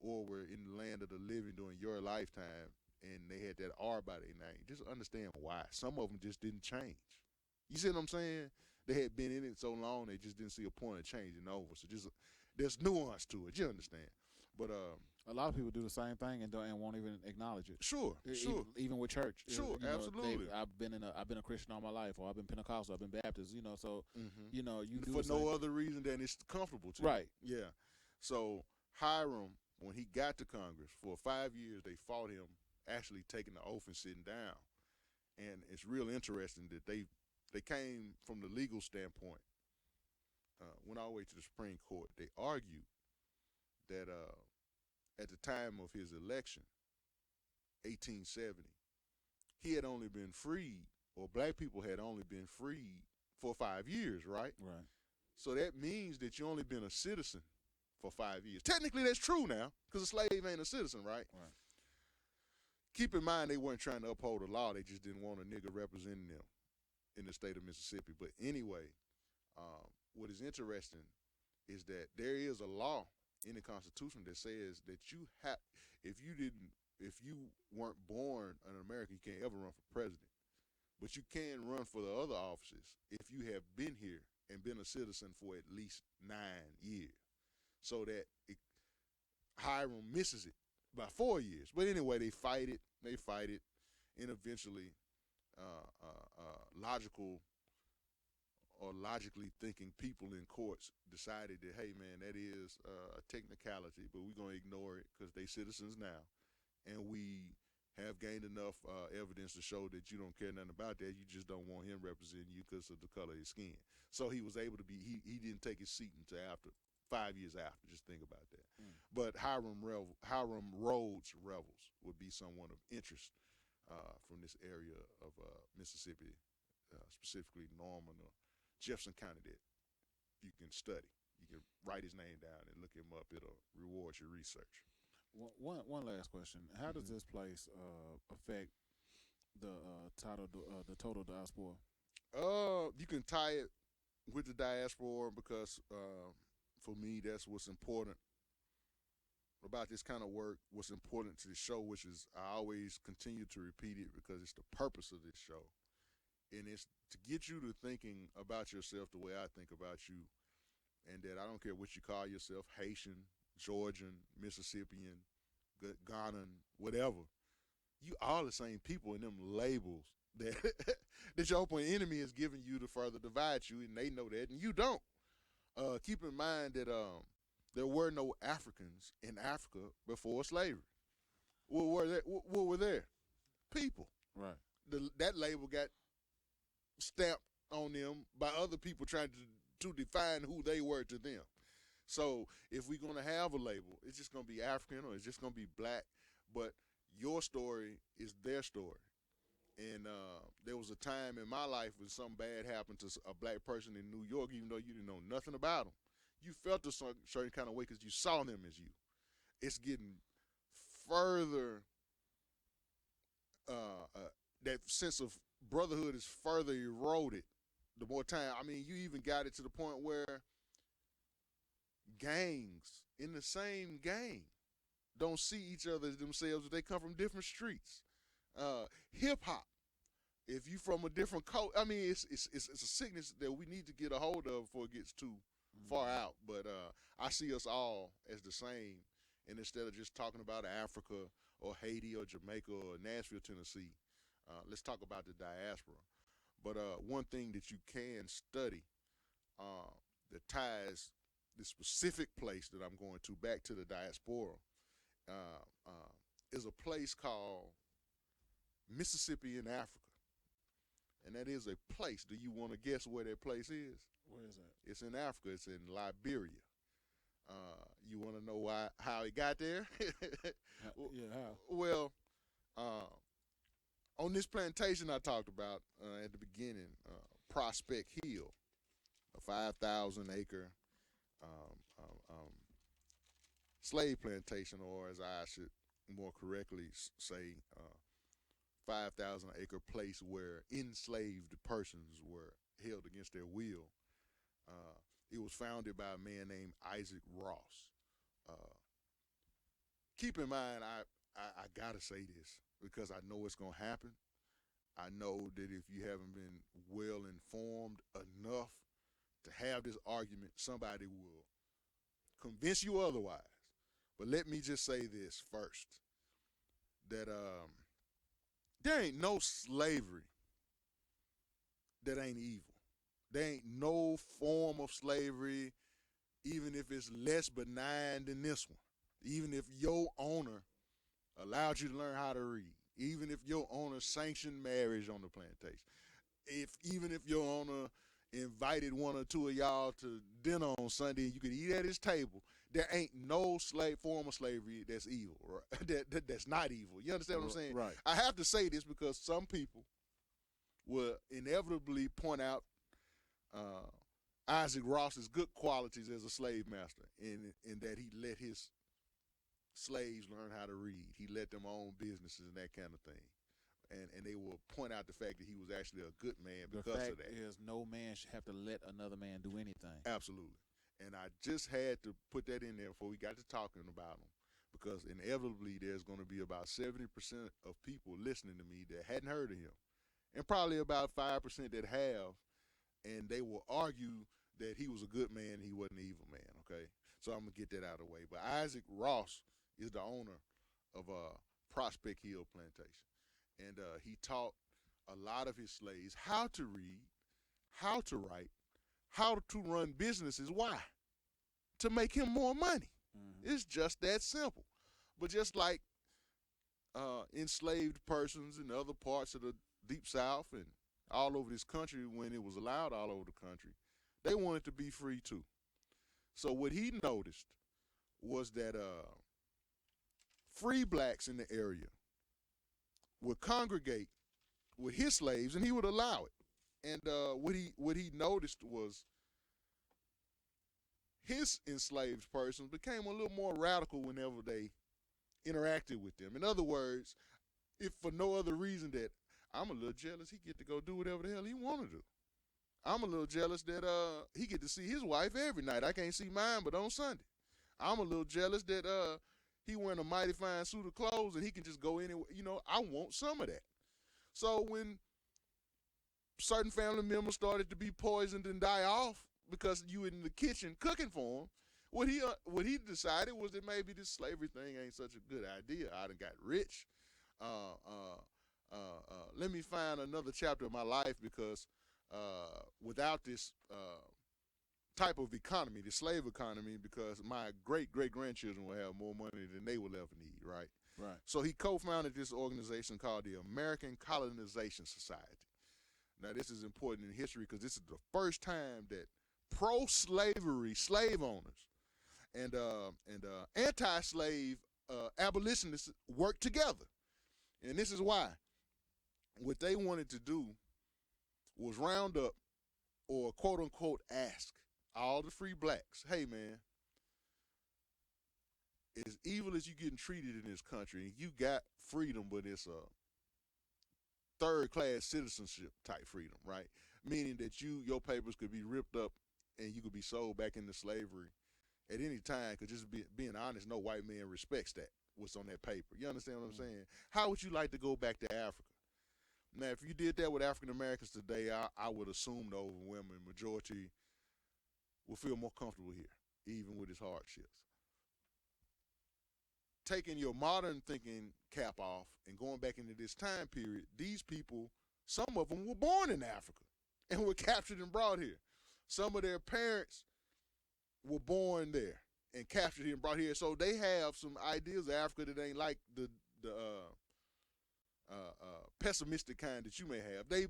or were in the land of the living during your lifetime and they had that R by their name, just understand why. Some of them just didn't change. You see what I'm saying? They had been in it so long, they just didn't see a point of changing over. So just there's nuance to it. You understand? But a lot of people do the same thing and won't even acknowledge it. Sure. Even with church. Sure, absolutely. I've been a Christian all my life, or I've been Pentecostal, I've been Baptist. So you do for no other reason than it's comfortable to you. Right. Yeah. So Hiram, when he got to Congress, for 5 years they fought him actually taking the oath and sitting down, and it's real interesting that they came from the legal standpoint, went all the way to the Supreme Court. They argued that at the time of his election, 1870, he had only been freed, or black people had only been freed for 5 years, right? Right. So that means that you only been a citizen for 5 years. Technically, that's true now because a slave ain't a citizen, right? Right. Keep in mind they weren't trying to uphold the law. They just didn't want a nigga representing them in the state of Mississippi. But anyway, what is interesting is that there is a law in the Constitution that says that if you weren't born an American, you can't ever run for president. But you can run for the other offices if you have been here and been a citizen for at least 9 years. So that Hiram misses it by 4 years. But anyway, they fight it, and eventually logically thinking people in courts decided that, hey, man, that is a technicality, but we're going to ignore it because they citizens now, and we have gained enough evidence to show that you don't care nothing about that. You just don't want him representing you because of the color of his skin. So he was able to be, he didn't take his seat until after 5 years after. Just think about that. But Hiram Rhodes Revels would be someone of interest from this area of Mississippi, specifically Norman or Jefferson County, that you can study. You can write his name down and look him up. It'll reward your research. One last question: how does this place affect the total diaspora? You can tie it with the diaspora because for me, that's what's important about this kind of work. What's important to the show, which is I always continue to repeat it because it's the purpose of this show, and it's to get you to thinking about yourself the way I think about you, and that I don't care what you call yourself, Haitian, Georgian, Mississippian, Ghanan, whatever. You all the same people in them labels that that your open enemy is giving you to further divide you, and they know that, and you don't. Keep in mind that there were no Africans in Africa before slavery. What were there? People. Right. That label got stamped on them by other people trying to define who they were to them. So if we're going to have a label, it's just going to be African or it's just going to be black, but your story is their story. And there was a time in my life when something bad happened to a black person in New York, even though you didn't know nothing about them. You felt a certain kind of way because you saw them as you. It's getting further, that sense of brotherhood is further eroded the more time. I mean, you even got it to the point where gangs in the same gang don't see each other as themselves if they come from different streets. Hip hop, if you from a different culture, I mean, it's a sickness that we need to get a hold of before it gets too far out. But I see us all as the same, and instead of just talking about Africa or Haiti or Jamaica or Nashville, Tennessee, let's talk about the diaspora. But one thing that you can study that ties this specific place that I'm going to back to the diaspora is a place called Mississippi in Africa. And that is a place. Do you want to guess where that place is? Where is that? It's in Africa. It's in Liberia. You want to know how it got there? Yeah, how? Well, on this plantation I talked about at the beginning, Prospect Hill, a 5,000-acre slave plantation, or as I should more correctly say, 5,000-acre place where enslaved persons were held against their will. It was founded by a man named Isaac Ross. Keep in mind, I gotta say this because I know it's gonna happen. I know that if you haven't been well informed enough to have this argument, somebody will convince you otherwise. But let me just say this first, that there ain't no slavery that ain't evil. There ain't no form of slavery, even if it's less benign than this one. Even if your owner allowed you to learn how to read, even if your owner sanctioned marriage on the plantation, even if your owner invited one or two of y'all to dinner on Sunday and you could eat at his table, there ain't no form of slavery that's evil, right? That's not evil. You understand what I'm saying? Right. I have to say this because some people will inevitably point out Isaac Ross's good qualities as a slave master in that he let his slaves learn how to read. He let them own businesses and that kind of thing. And they will point out the fact that he was actually a good man because of that. The fact is, no man should have to let another man do anything. Absolutely. And I just had to put that in there before we got to talking about him, because inevitably there's going to be about 70% of people listening to me that hadn't heard of him, and probably about 5% that have, and they will argue that he was a good man and he wasn't an evil man, okay? So I'm going to get that out of the way. But Isaac Ross is the owner of Prospect Hill Plantation, and he taught a lot of his slaves how to read, how to write, how to run businesses. Why? To make him more money. Mm-hmm. It's just that simple. But just like enslaved persons in other parts of the Deep South and all over this country, when it was allowed all over the country, they wanted to be free too. So what he noticed was that free blacks in the area would congregate with his slaves, and he would allow it. And what he noticed was his enslaved persons became a little more radical whenever they interacted with them. In other words, if for no other reason that I'm a little jealous he get to go do whatever the hell he want to do. I'm a little jealous that he get to see his wife every night. I can't see mine but on Sunday. I'm a little jealous that he wearing a mighty fine suit of clothes and he can just go anywhere. You know, I want some of that. So when certain family members started to be poisoned and die off because you in the kitchen cooking for them, what he decided was that maybe this slavery thing ain't such a good idea. I done got rich. Let me find another chapter of my life, because without this type of economy, the slave economy, because my great-great-grandchildren will have more money than they will ever need, right? Right. So he co-founded this organization called the American Colonization Society. Now, this is important in history because this is the first time that pro-slavery slave owners and anti-slave abolitionists worked together. And this is why. What they wanted to do was round up, or quote-unquote ask, all the free blacks, hey, man, as evil as you getting treated in this country, you got freedom, but it's a third-class citizenship type freedom, right? Meaning that your papers could be ripped up and you could be sold back into slavery at any time, because just being honest, no white man respects that, what's on that paper. You understand what I'm saying? How would you like to go back to Africa? Now, if you did that with African Americans today, I would assume the overwhelming majority will feel more comfortable here, even with its hardships. Taking your modern thinking cap off and going back into this time period, these people, some of them were born in Africa and were captured and brought here. Some of their parents were born there and captured here and brought here. So they have some ideas of Africa that ain't like the pessimistic kind that you may have. They,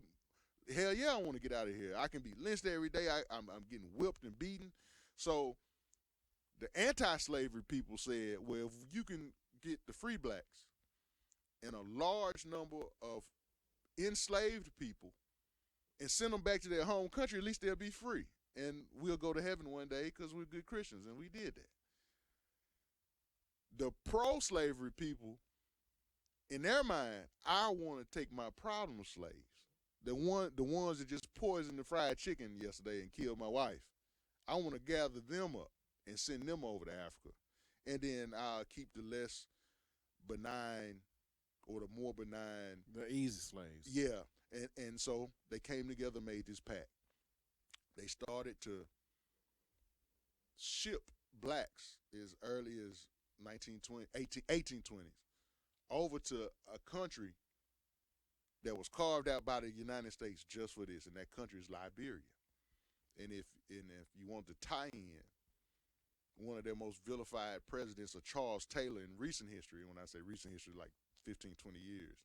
hell yeah, I want to get out of here. I can be lynched every day. I'm getting whipped and beaten. So the anti-slavery people said, well, if you can get the free blacks and a large number of enslaved people and send them back to their home country, at least they'll be free. And we'll go to heaven one day because we're good Christians, and we did that. The pro-slavery people, in their mind, I want to take my problem slaves, the ones that just poisoned the fried chicken yesterday and killed my wife. I want to gather them up and send them over to Africa. And then I'll keep the less benign or the more benign. The easy slaves. Yeah. And so they came together, made this pact. They started to ship blacks as early as 1820s over to a country that was carved out by the United States just for this, and that country is Liberia. And if you want to tie in, one of their most vilified presidents, Charles Taylor, in recent history, and when I say recent history, like 15, 20 years.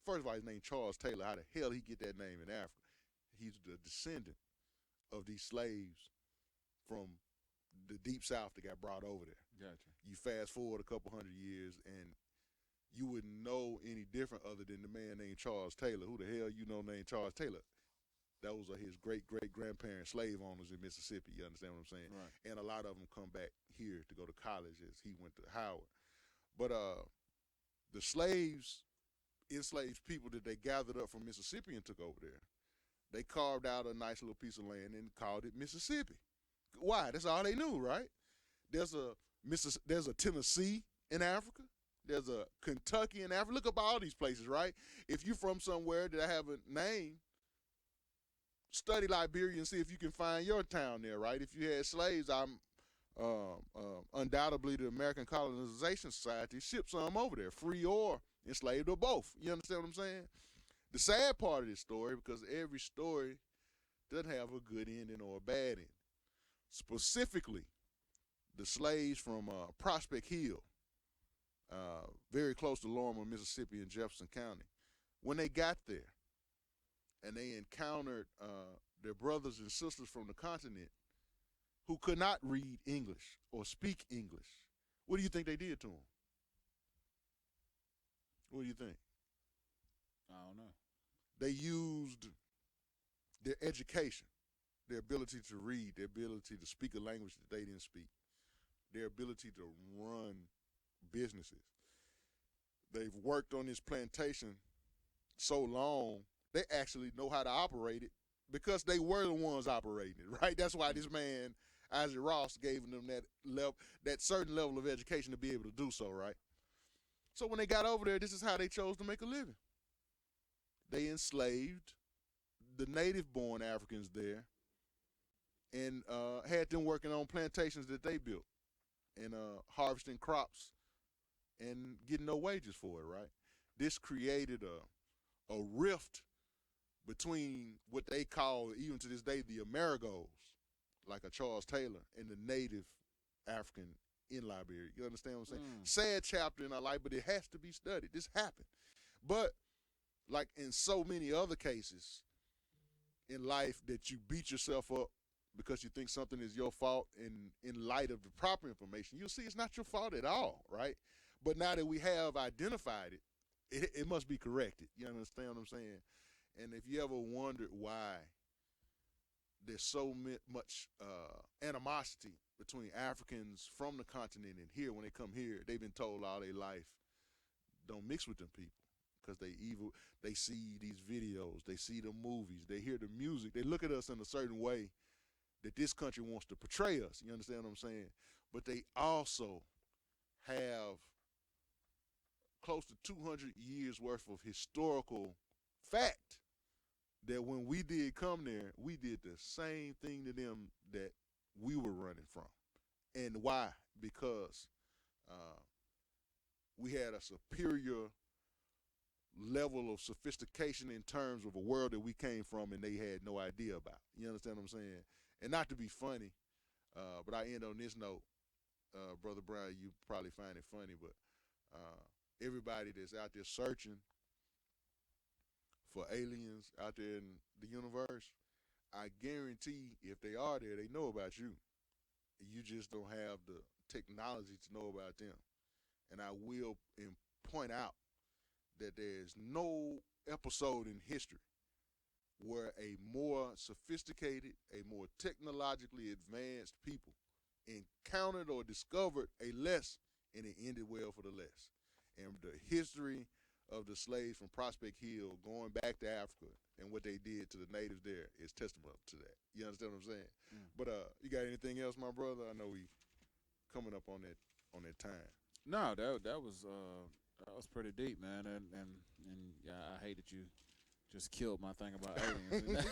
First of all, his name Charles Taylor. How the hell he get that name in Africa? He's the descendant of these slaves from the Deep South that got brought over there. Gotcha. You fast forward a couple hundred years, and you wouldn't know any different other than the man named Charles Taylor. Who the hell you know named Charles Taylor? Those are his great-great-grandparents, slave owners in Mississippi. You understand what I'm saying? Right. And a lot of them come back here to go to college as he went to Howard. But the slaves, enslaved people that they gathered up from Mississippi and took over there, they carved out a nice little piece of land and called it Mississippi. Why? That's all they knew, right? There's a Tennessee in Africa. There's a Kentucky in Africa. Look up all these places, right? If you're from somewhere that have a name, study Liberia and see if you can find your town there, right? If you had slaves, undoubtedly the American Colonization Society shipped some over there, free or enslaved or both. You understand what I'm saying? The sad part of this story, because every story doesn't have a good ending or a bad ending. Specifically, the slaves from Prospect Hill, very close to Lorimer, Mississippi in Jefferson County, when they got there and they encountered their brothers and sisters from the continent who could not read English or speak English, what do you think they did to them? What do you think? I don't know. They used their education, their ability to read, their ability to speak a language that they didn't speak, their ability to run businesses. They've worked on this plantation so long, they actually know how to operate it because they were the ones operating it, right? That's why this man, Isaac Ross, gave them that certain level of education to be able to do so, right? So when they got over there, this is how they chose to make a living. They enslaved the native-born Africans there and had them working on plantations that they built and harvesting crops and getting no wages for it, right? This created a rift between what they call, even to this day, the Amerigos, like a Charles Taylor, and the native African in Liberia. You understand what I'm saying? Sad chapter in our life, but it has to be studied. This happened. But like in so many other cases in life that you beat yourself up because you think something is your fault, in light of the proper information, you'll see it's not your fault at all, right? But now that we have identified it, it must be corrected. You understand what I'm saying? And if you ever wondered why there's so much animosity between Africans from the continent and here, when they come here, they've been told all their life, don't mix with them people because they evil. They see these videos, they see the movies, they hear the music, they look at us in a certain way that this country wants to portray us. You understand what I'm saying? But they also have close to 200 years worth of historical fact that when we did come there, we did the same thing to them that we were running from. And why? Because we had a superior level of sophistication in terms of a world that we came from and they had no idea about. You understand what I'm saying? And not to be funny, but I end on this note. Brother Brown, you probably find it funny, but everybody that's out there searching for aliens out there in the universe, I guarantee if they are there, they know about you. You just don't have the technology to know about them. And I will point out that there's no episode in history where a more sophisticated, a more technologically advanced people encountered or discovered a less, and it ended well for the less. And the history of the slaves from Prospect Hill going back to Africa and what they did to the natives there is testament to that. You understand what I'm saying? But you got anything else, my brother? I know we coming up on that time. No, that was pretty deep, man, and yeah, I hate that you just killed my thing about aliens.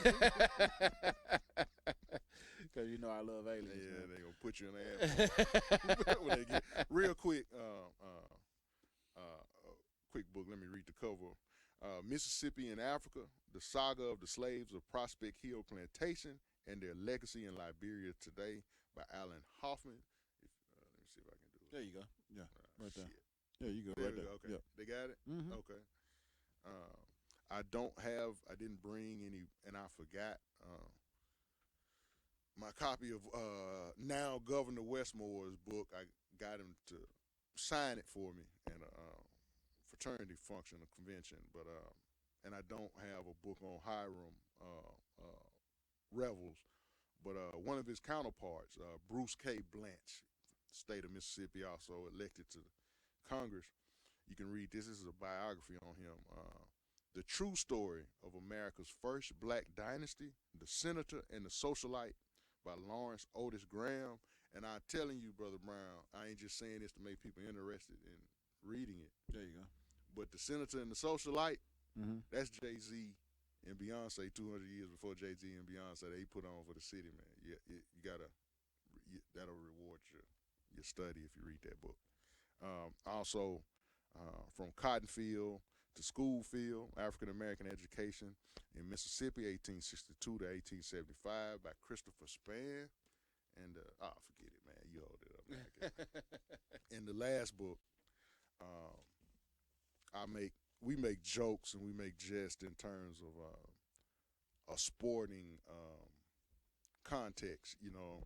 Because you know I love aliens. Yeah, man. they gonna put you in the ass. When they get, real quick, quick book. Let me read the cover. Mississippi in Africa: The Saga of the Slaves of Prospect Hill Plantation and Their Legacy in Liberia Today, by Alan Hoffman. Let me see if I can do it. There you go. Yeah, right there. Shit. Yeah, you go There right we there. go. Okay, Yep. they got it. Mhm. Okay. I didn't bring any, and I forgot my copy of now Governor Westmore's book. I got him to sign it for me in a fraternity function, a convention. But and I don't have a book on Hiram Revels, but one of his counterparts, Bruce K. Blanche, state of Mississippi, also elected to Congress. You can read this. This is a biography on him. The True Story of America's First Black Dynasty, The Senator and the Socialite by Lawrence Otis Graham. And I'm telling you, Brother Brown, I ain't just saying this to make people interested in reading it. There you go. But The Senator and the Socialite, that's Jay-Z and Beyonce 200 years before Jay-Z and Beyonce. They put on for the city, man. You gotta, that'll reward your study if you read that book. Also, from Cottonfield to Schoolfield, African American Education in Mississippi, 1862 to 1875 by Christopher Spann. And forget it, man. You hold it up, man. And the last book, we make jokes and we make jest in terms of a sporting context, you know.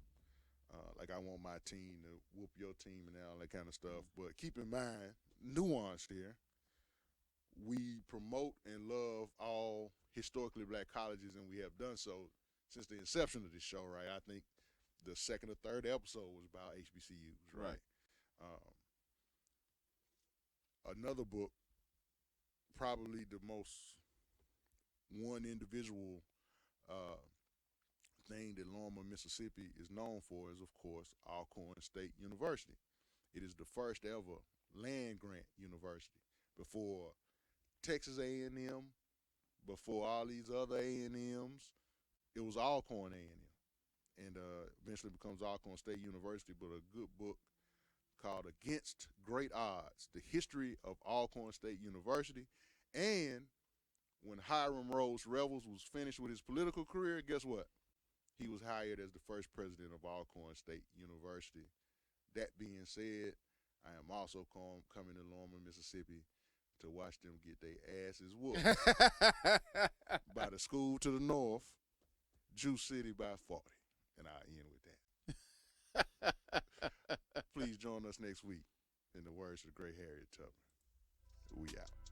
Like I want my team to whoop your team and all that kind of stuff. But keep in mind, nuanced here, we promote and love all historically black colleges, and we have done so since the inception of this show, right? I think the second or third episode was about HBCUs, right? Another book, probably the most one individual thing that Longmont, Mississippi is known for is, of course, Alcorn State University. It is the first ever land-grant university. Before Texas A&M, before all these other A&Ms, it was Alcorn A&M. And eventually becomes Alcorn State University, but a good book called Against Great Odds, The History of Alcorn State University. And when Hiram Rose Revels was finished with his political career, guess what? He was hired as the first president of Alcorn State University. That being said, I am also coming to Longmont, Mississippi to watch them get their asses whooped by the school to the north, Juice City by 40. And I'll end with that. Please join us next week. In the words of the great Harriet Tubman, we out.